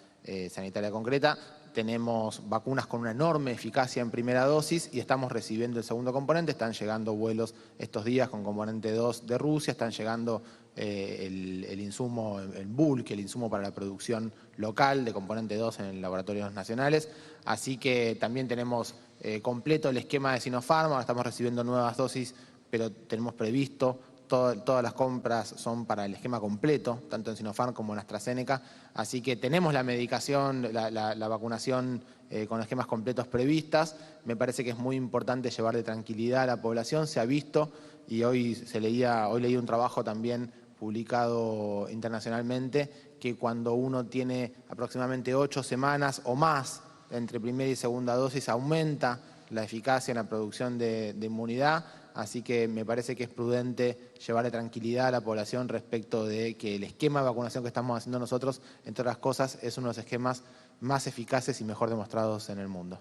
sanitaria concreta. Tenemos vacunas con una enorme eficacia en primera dosis y estamos recibiendo el segundo componente. Están llegando vuelos estos días con componente 2 de Rusia, están llegando el insumo, el bulk, el insumo para la producción local de componente 2 en laboratorios nacionales. Así que también tenemos completo el esquema de Sinopharm, ahora estamos recibiendo nuevas dosis, pero tenemos previsto, todas las compras son para el esquema completo, tanto en Sinopharm como en AstraZeneca. Así que tenemos la medicación, la vacunación con esquemas completos previstas. Me parece que es muy importante llevarle tranquilidad a la población. Se ha visto, y hoy leí un trabajo también publicado internacionalmente, que cuando uno tiene aproximadamente 8 semanas o más entre primera y segunda dosis, aumenta la eficacia en la producción de inmunidad. Así que me parece que es prudente llevarle tranquilidad a la población respecto de que el esquema de vacunación que estamos haciendo nosotros, entre otras cosas, es uno de los esquemas más eficaces y mejor demostrados en el mundo.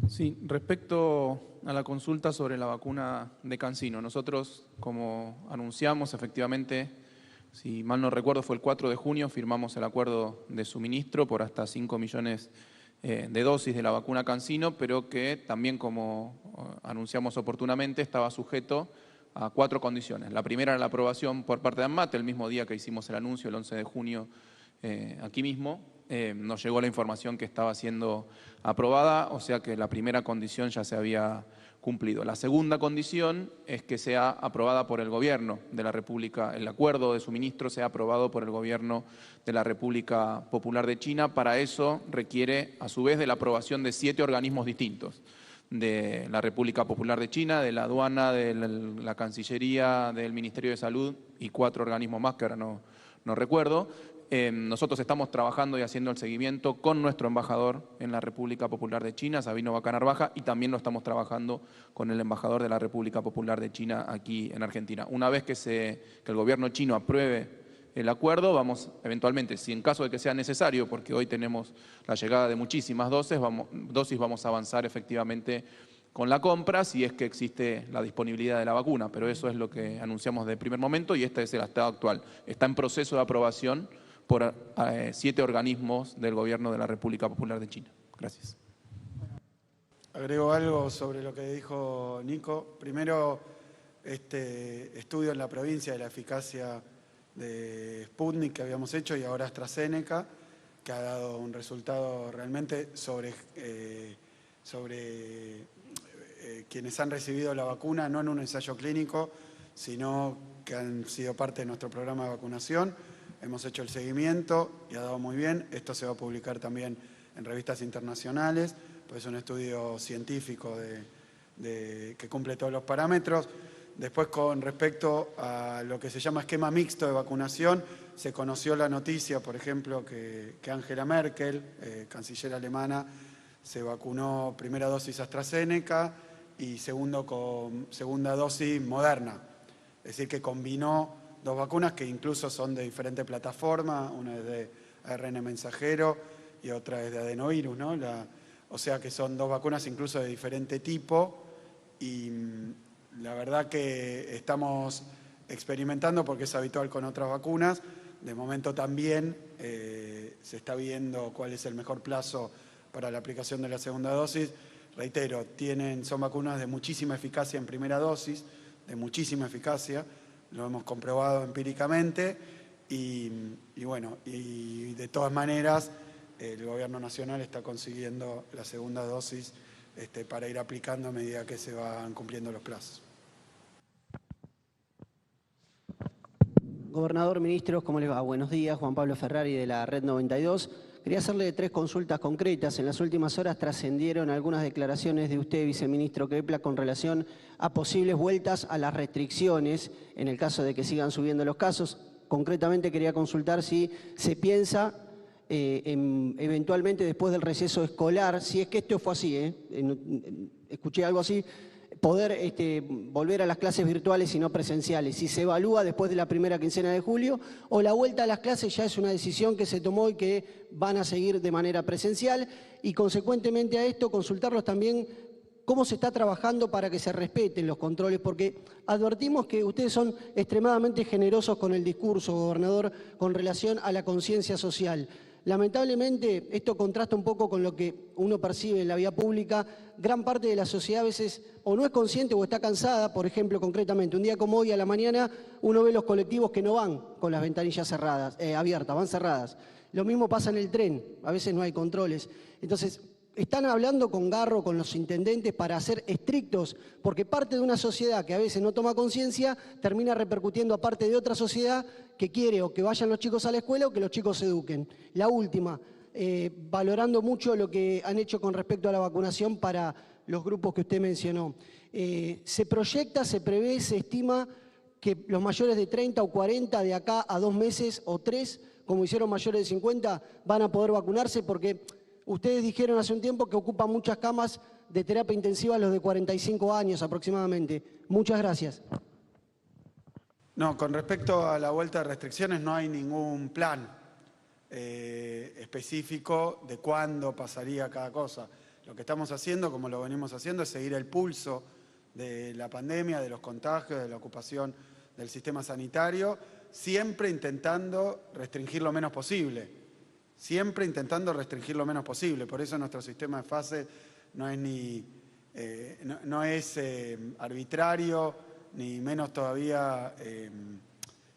Sí, respecto a la consulta sobre la vacuna de CanSino, nosotros, como anunciamos, efectivamente, si mal no recuerdo, fue el 4 de junio, firmamos el acuerdo de suministro por hasta 5 millones de dosis de la vacuna CanSino, pero que también, como anunciamos oportunamente, estaba sujeto a 4 condiciones. La primera era la aprobación por parte de ANMAT, el mismo día que hicimos el anuncio, el 11 de junio, aquí mismo. Nos llegó la información que estaba siendo aprobada, o sea que la primera condición ya se había cumplido. La segunda condición es que sea aprobada por el Gobierno de la República, el acuerdo de suministro sea aprobado por el Gobierno de la República Popular de China. Para eso requiere, a su vez, de la aprobación de 7 organismos distintos, de la República Popular de China, de la aduana, de la Cancillería, del Ministerio de Salud y 4 organismos más que ahora no recuerdo. Nosotros estamos trabajando y haciendo el seguimiento con nuestro embajador en la República Popular de China, Sabino Bacanarbaja, y también lo estamos trabajando con el embajador de la República Popular de China aquí en Argentina. Una vez que el gobierno chino apruebe el acuerdo, vamos eventualmente, si en caso de que sea necesario, porque hoy tenemos la llegada de muchísimas dosis, vamos a avanzar efectivamente con la compra si es que existe la disponibilidad de la vacuna, pero eso es lo que anunciamos de primer momento y este es el estado actual. Está en proceso de aprobación por 7 organismos del Gobierno de la República Popular de China. Gracias. Agrego algo sobre lo que dijo Nico. Primero, este estudio en la provincia de la eficacia de Sputnik que habíamos hecho y ahora AstraZeneca, que ha dado un resultado realmente sobre quienes han recibido la vacuna, no en un ensayo clínico, sino que han sido parte de nuestro programa de vacunación. Hemos hecho el seguimiento y ha dado muy bien. Esto se va a publicar también en revistas internacionales, pues es un estudio científico que cumple todos los parámetros. Después, con respecto a lo que se llama esquema mixto de vacunación, se conoció la noticia, por ejemplo, que Angela Merkel, canciller alemana, se vacunó primera dosis AstraZeneca y segunda dosis Moderna. Es decir, que combinó 2 vacunas que incluso son de diferente plataforma, una es de ARN mensajero y otra es de adenovirus, ¿no? O sea que son 2 vacunas incluso de diferente tipo y La verdad que estamos experimentando, porque es habitual con otras vacunas. De momento también se está viendo cuál es el mejor plazo para la aplicación de la segunda dosis. Reitero, son vacunas de muchísima eficacia en primera dosis, de muchísima eficacia, lo hemos comprobado empíricamente y bueno, y de todas maneras el Gobierno Nacional está consiguiendo la segunda dosis para ir aplicando a medida que se van cumpliendo los plazos. Gobernador, ministros, ¿cómo les va? Buenos días, Juan Pablo Ferrari de la Red 92. Quería hacerle 3 consultas concretas. En las últimas horas trascendieron algunas declaraciones de usted, viceministro Quepla, con relación a posibles vueltas a las restricciones en el caso de que sigan subiendo los casos. Concretamente quería consultar si se piensa eventualmente después del receso escolar, si es que esto fue así, escuché algo así, poder volver a las clases virtuales y no presenciales, si se evalúa después de la primera quincena de julio o la vuelta a las clases ya es una decisión que se tomó y que van a seguir de manera presencial, y consecuentemente a esto consultarlos también cómo se está trabajando para que se respeten los controles, porque advertimos que ustedes son extremadamente generosos con el discurso, gobernador, con relación a la conciencia social. Lamentablemente, esto contrasta un poco con lo que uno percibe en la vía pública. Gran parte de la sociedad a veces o no es consciente o está cansada. Por ejemplo, concretamente, un día como hoy a la mañana uno ve los colectivos que no van con las ventanillas abiertas, van cerradas. Lo mismo pasa en el tren, a veces no hay controles. Entonces, están hablando con Garro, con los intendentes, para ser estrictos, porque parte de una sociedad que a veces no toma conciencia termina repercutiendo a parte de otra sociedad que quiere o que vayan los chicos a la escuela o que los chicos se eduquen. La última, valorando mucho lo que han hecho con respecto a la vacunación para los grupos que usted mencionó. Se proyecta, se prevé, se estima que los mayores de 30 o 40 de acá a 2 meses o 3, como hicieron mayores de 50, van a poder vacunarse, porque ustedes dijeron hace un tiempo que ocupan muchas camas de terapia intensiva los de 45 años aproximadamente. Muchas gracias. No, con respecto a la vuelta de restricciones no hay ningún plan específico de cuándo pasaría cada cosa. Lo que estamos haciendo, como lo venimos haciendo, es seguir el pulso de la pandemia, de los contagios, de la ocupación del sistema sanitario, siempre intentando restringir lo menos posible. Siempre intentando restringir lo menos posible. Por eso nuestro sistema de fases no es arbitrario, ni menos todavía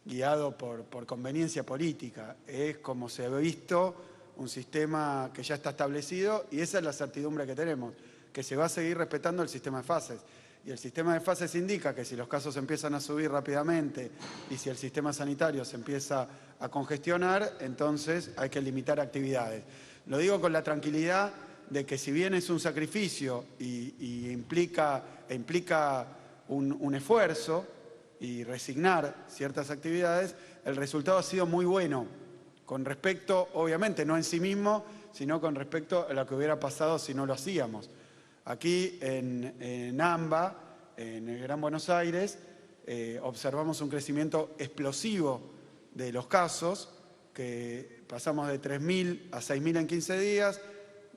guiado por conveniencia política. Es, como se ha visto, un sistema que ya está establecido, y esa es la certidumbre que tenemos, que se va a seguir respetando el sistema de fases. Y el sistema de fases indica que si los casos empiezan a subir rápidamente y si el sistema sanitario se empieza a congestionar, entonces hay que limitar actividades. Lo digo con la tranquilidad de que, si bien es un sacrificio y implica un esfuerzo y resignar ciertas actividades, el resultado ha sido muy bueno, con respecto, obviamente, no en sí mismo, sino con respecto a lo que hubiera pasado si no lo hacíamos. Aquí en AMBA, en el Gran Buenos Aires, observamos un crecimiento explosivo de los casos, que pasamos de 3.000 a 6.000 en 15 días,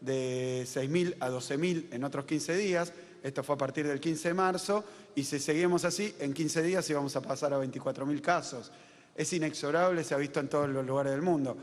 de 6.000 a 12.000 en otros 15 días. Esto fue a partir del 15 de marzo, y si seguimos así, en 15 días íbamos a pasar a 24.000 casos. Es inexorable, se ha visto en todos los lugares del mundo.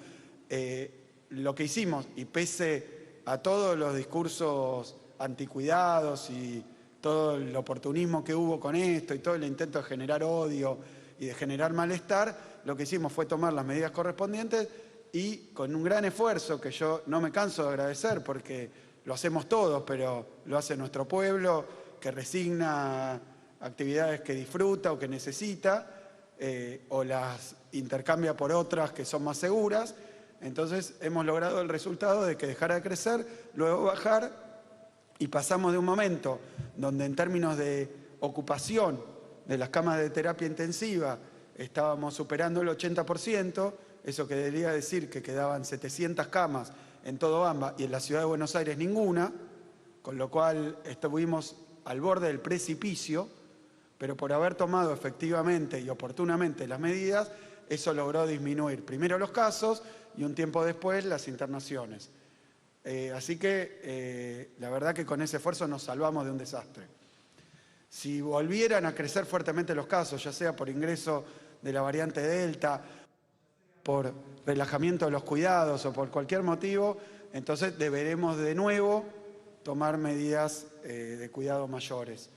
Lo que hicimos, y pese a todos los discursos anticuidados y todo el oportunismo que hubo con esto y todo el intento de generar odio y de generar malestar, lo que hicimos fue tomar las medidas correspondientes y, con un gran esfuerzo que yo no me canso de agradecer, porque lo hacemos todos, pero lo hace nuestro pueblo, que resigna actividades que disfruta o que necesita, o las intercambia por otras que son más seguras. Entonces hemos logrado el resultado de que dejara de crecer, luego bajar, y pasamos de un momento donde, en términos de ocupación de las camas de terapia intensiva, estábamos superando el 80%, eso que debería decir que quedaban 700 camas en todo AMBA y en la ciudad de Buenos Aires ninguna, con lo cual estuvimos al borde del precipicio, pero por haber tomado efectivamente y oportunamente las medidas, eso logró disminuir primero los casos y un tiempo después las internaciones. Así que la verdad que con ese esfuerzo nos salvamos de un desastre. Si volvieran a crecer fuertemente los casos, ya sea por ingreso de la variante Delta, por relajamiento de los cuidados o por cualquier motivo, entonces deberemos de nuevo tomar medidas de cuidado mayores.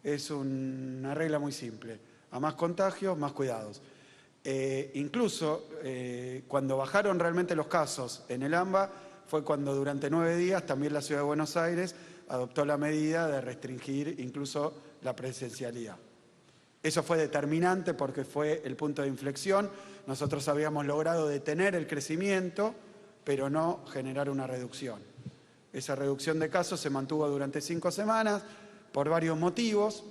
Es una regla muy simple. A más contagios, más cuidados. Incluso cuando bajaron realmente los casos en el AMBA, fue cuando durante 9 días también la Ciudad de Buenos Aires adoptó la medida de restringir incluso la presencialidad. Eso fue determinante porque fue el punto de inflexión. Nosotros habíamos logrado detener el crecimiento, pero no generar una reducción. Esa reducción de casos se mantuvo durante 5 semanas por varios motivos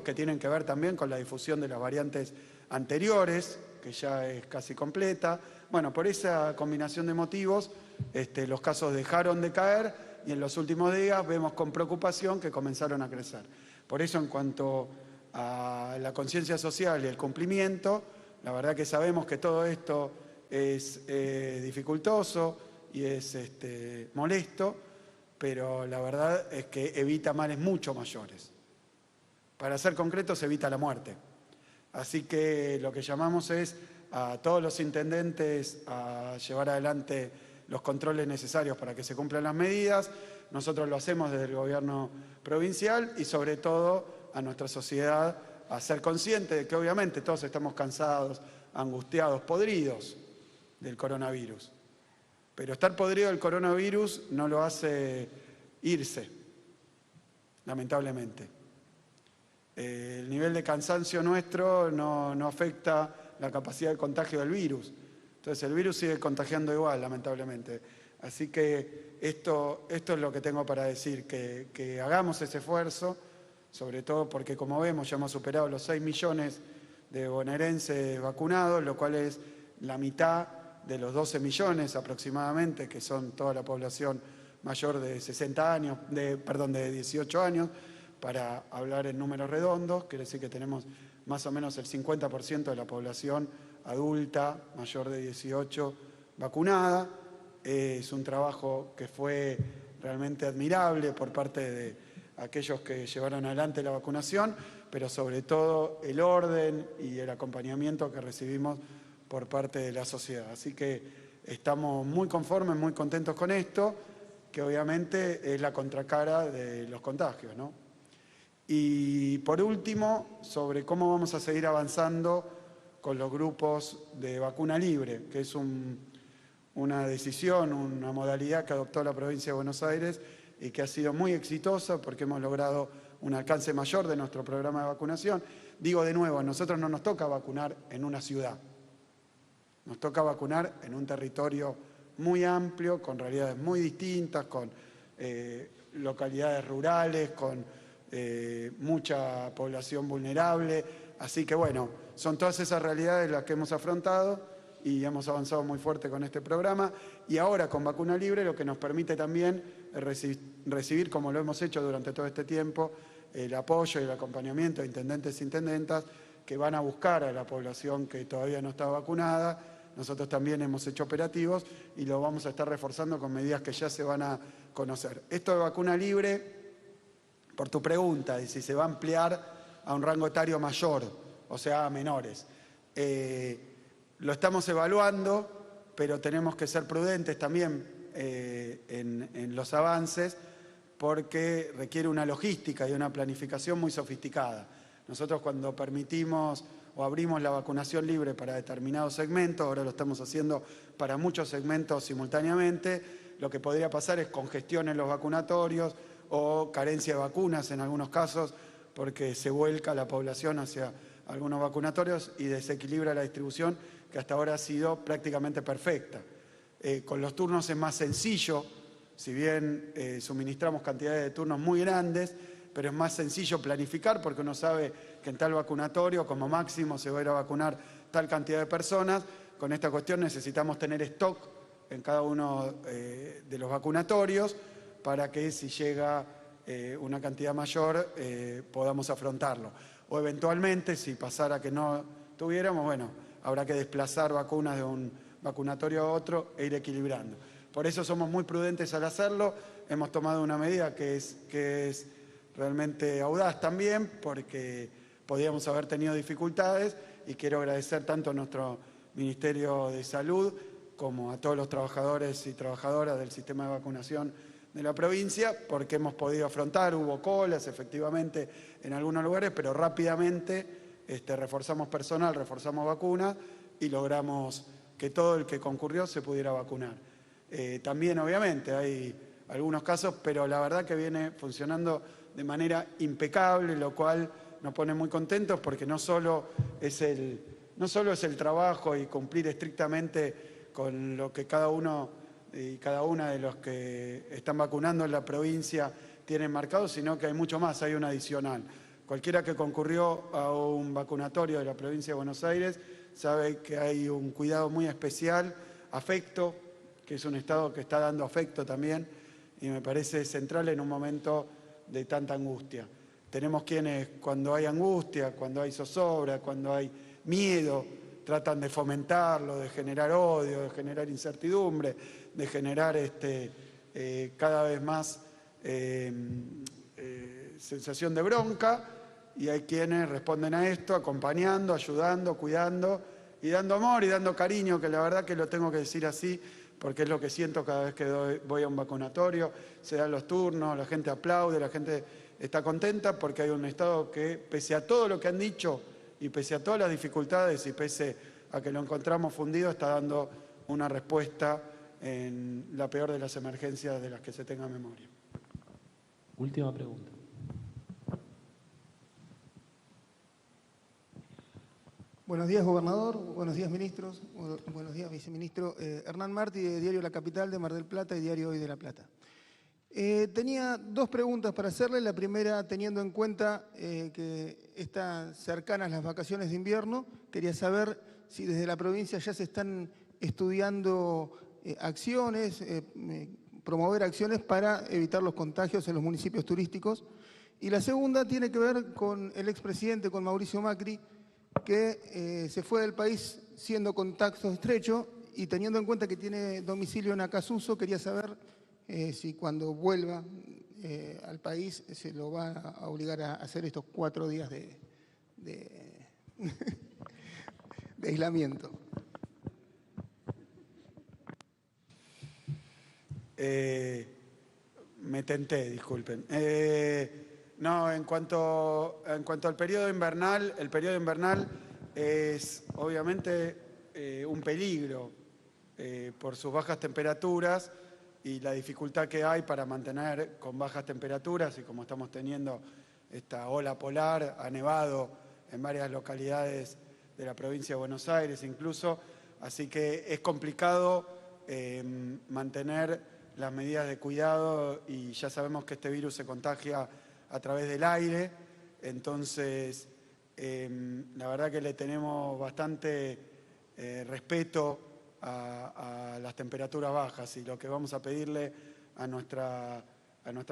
que tienen que ver también con la difusión de las variantes anteriores, que ya es casi completa. Bueno, por esa combinación de motivos, los casos dejaron de caer y en los últimos días vemos con preocupación que comenzaron a crecer. Por eso, en cuanto a la conciencia social y el cumplimiento, la verdad que sabemos que todo esto es dificultoso y es molesto, pero la verdad es que evita males mucho mayores. Para ser concretos, evita la muerte. Así que lo que llamamos es a todos los intendentes a llevar adelante los controles necesarios para que se cumplan las medidas. Nosotros lo hacemos desde el gobierno provincial y sobre todo a nuestra sociedad a ser consciente de que obviamente todos estamos cansados, angustiados, podridos del coronavirus. Pero estar podrido del coronavirus no lo hace irse, lamentablemente. El nivel de cansancio nuestro no afecta la capacidad de contagio del virus. Entonces el virus sigue contagiando igual, lamentablemente. Así que esto es lo que tengo para decir, que hagamos ese esfuerzo, sobre todo porque como vemos ya hemos superado los 6 millones de bonaerenses vacunados, lo cual es la mitad de los 12 millones aproximadamente, que son toda la población mayor de 60 años, de 18 años, para hablar en números redondos, quiere decir que tenemos más o menos el 50% de la población adulta mayor de 18 vacunada. Es un trabajo que fue realmente admirable por parte de aquellos que llevaron adelante la vacunación, pero sobre todo el orden y el acompañamiento que recibimos por parte de la sociedad. Así que estamos muy conformes, muy contentos con esto, que obviamente es la contracara de los contagios, ¿no? Y por último, sobre cómo vamos a seguir avanzando con los grupos de vacuna libre, que es una decisión, una modalidad que adoptó la provincia de Buenos Aires y que ha sido muy exitosa porque hemos logrado un alcance mayor de nuestro programa de vacunación. Digo de nuevo, a nosotros no nos toca vacunar en una ciudad, nos toca vacunar en un territorio muy amplio, con realidades muy distintas, con localidades rurales, con mucha población vulnerable. Así que bueno, son todas esas realidades las que hemos afrontado y hemos avanzado muy fuerte con este programa. Y ahora con Vacuna Libre lo que nos permite también es recibir, como lo hemos hecho durante todo este tiempo, el apoyo y el acompañamiento de intendentes e intendentas que van a buscar a la población que todavía no está vacunada. Nosotros también hemos hecho operativos y lo vamos a estar reforzando con medidas que ya se van a conocer. Esto de Vacuna Libre, por tu pregunta, de si se va a ampliar a un rango etario mayor, o sea, a menores. Lo estamos evaluando, pero tenemos que ser prudentes también en los avances, porque requiere una logística y una planificación muy sofisticada. Nosotros cuando permitimos o abrimos la vacunación libre para determinados segmentos, ahora lo estamos haciendo para muchos segmentos simultáneamente, lo que podría pasar es congestión en los vacunatorios, o carencia de vacunas en algunos casos, porque se vuelca la población hacia algunos vacunatorios y desequilibra la distribución, que hasta ahora ha sido prácticamente perfecta. Con los turnos es más sencillo, si bien suministramos cantidades de turnos muy grandes, pero es más sencillo planificar porque uno sabe que en tal vacunatorio como máximo se va a ir a vacunar tal cantidad de personas. Con esta cuestión necesitamos tener stock en cada uno de los vacunatorios, para que si llega una cantidad mayor podamos afrontarlo. O eventualmente, si pasara que no tuviéramos, bueno, habrá que desplazar vacunas de un vacunatorio a otro e ir equilibrando. Por eso somos muy prudentes al hacerlo. Hemos tomado una medida que es realmente audaz también, porque podíamos haber tenido dificultades, y quiero agradecer tanto a nuestro Ministerio de Salud como a todos los trabajadores y trabajadoras del sistema de vacunación de la provincia, porque hemos podido afrontar, hubo colas efectivamente en algunos lugares, pero rápidamente reforzamos personal, reforzamos vacunas y logramos que todo el que concurrió se pudiera vacunar. También obviamente hay algunos casos, pero la verdad que viene funcionando de manera impecable, lo cual nos pone muy contentos, porque no solo es el trabajo y cumplir estrictamente con lo que cada uno y cada una de los que están vacunando en la provincia tienen marcado, sino que hay mucho más, hay un adicional. Cualquiera que concurrió a un vacunatorio de la provincia de Buenos Aires sabe que hay un cuidado muy especial, afecto, que es un Estado que está dando afecto también, y me parece central en un momento de tanta angustia. Tenemos quienes, cuando hay angustia, cuando hay zozobra, cuando hay miedo, tratan de fomentarlo, de generar odio, de generar incertidumbre, de generar cada vez más sensación de bronca, y hay quienes responden a esto acompañando, ayudando, cuidando y dando amor y dando cariño, que la verdad que lo tengo que decir así, porque es lo que siento cada vez que voy a un vacunatorio, se dan los turnos, la gente aplaude, la gente está contenta, porque hay un Estado que, pese a todo lo que han dicho y pese a todas las dificultades y pese a que lo encontramos fundido, está dando una respuesta en la peor de las emergencias de las que se tenga memoria. Última pregunta. Buenos días, gobernador. Buenos días, ministros. Buenos días, viceministro. Hernán Martí, de Diario La Capital de Mar del Plata y Diario Hoy de La Plata. Tenía dos preguntas para hacerle. La primera, teniendo en cuenta que están cercanas las vacaciones de invierno, quería saber si desde la provincia ya se están estudiando acciones, promover acciones para evitar los contagios en los municipios turísticos. Y la segunda tiene que ver con el expresidente, con Mauricio Macri, que se fue del país siendo contacto estrecho, y teniendo en cuenta que tiene domicilio en Acasuso, quería saber si cuando vuelva al país se lo va a obligar a hacer estos 4 días de aislamiento. Me tenté, disculpen. No, en cuanto al periodo invernal, el periodo invernal es obviamente un peligro por sus bajas temperaturas y la dificultad que hay para mantener con bajas temperaturas, y como estamos teniendo esta ola polar, ha nevado en varias localidades de la provincia de Buenos Aires incluso, así que es complicado mantener las medidas de cuidado, y ya sabemos que este virus se contagia a través del aire, entonces la verdad que le tenemos bastante respeto a las temperaturas bajas, y lo que vamos a pedirle a nuestra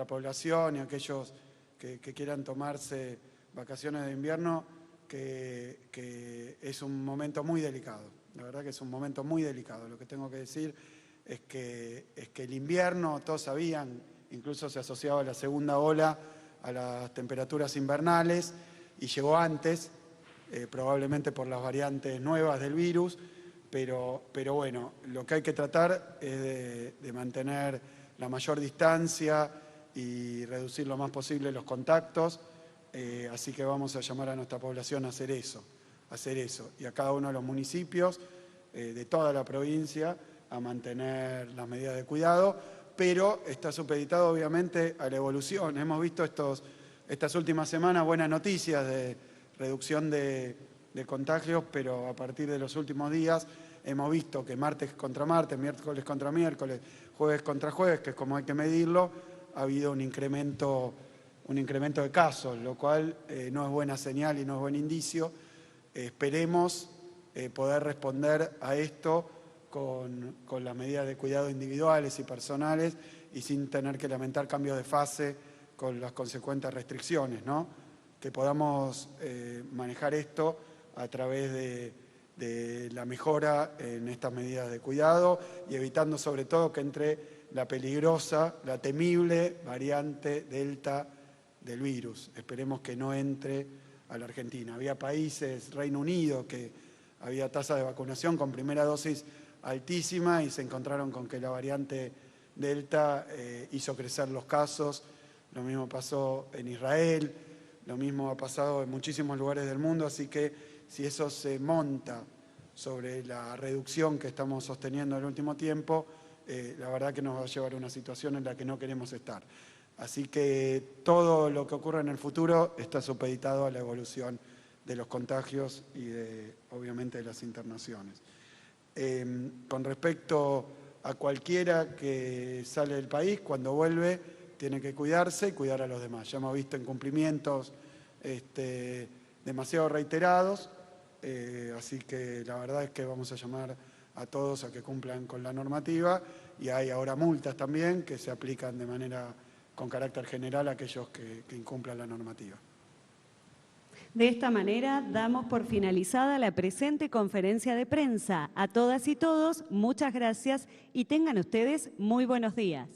población y a aquellos que quieran tomarse vacaciones de invierno, que es un momento muy delicado, la verdad que es un momento muy delicado. Lo que tengo que decir es que el invierno, todos sabían, incluso se asociaba a la segunda ola a las temperaturas invernales, y llegó antes, probablemente por las variantes nuevas del virus, pero bueno, lo que hay que tratar es de mantener la mayor distancia y reducir lo más posible los contactos, así que vamos a llamar a nuestra población a hacer eso, y a cada uno de los municipios de toda la provincia a mantener las medidas de cuidado, pero está supeditado obviamente a la evolución. Hemos visto estas últimas semanas buenas noticias de reducción de contagios, pero a partir de los últimos días hemos visto que martes contra martes, miércoles contra miércoles, jueves contra jueves, que es como hay que medirlo, ha habido un incremento de casos, lo cual no es buena señal y no es buen indicio. Esperemos poder responder a esto con las medidas de cuidado individuales y personales, y sin tener que lamentar cambios de fase con las consecuentes restricciones, ¿no? Que podamos manejar esto a través de la mejora en estas medidas de cuidado, y evitando sobre todo que entre la peligrosa, la temible variante Delta del virus. Esperemos que no entre a la Argentina. Había países, Reino Unido, que había tasa de vacunación con primera dosis altísima y se encontraron con que la variante Delta hizo crecer los casos. Lo mismo pasó en Israel, lo mismo ha pasado en muchísimos lugares del mundo, así que si eso se monta sobre la reducción que estamos sosteniendo en el último tiempo, la verdad que nos va a llevar a una situación en la que no queremos estar. Así que todo lo que ocurra en el futuro está supeditado a la evolución de los contagios y obviamente de las internaciones. Con respecto a cualquiera que sale del país, cuando vuelve tiene que cuidarse y cuidar a los demás. Ya hemos visto incumplimientos demasiado reiterados, así que la verdad es que vamos a llamar a todos a que cumplan con la normativa y hay ahora multas también que se aplican de manera con carácter general a aquellos que incumplan la normativa. De esta manera, damos por finalizada la presente conferencia de prensa. A todas y todos, muchas gracias y tengan ustedes muy buenos días.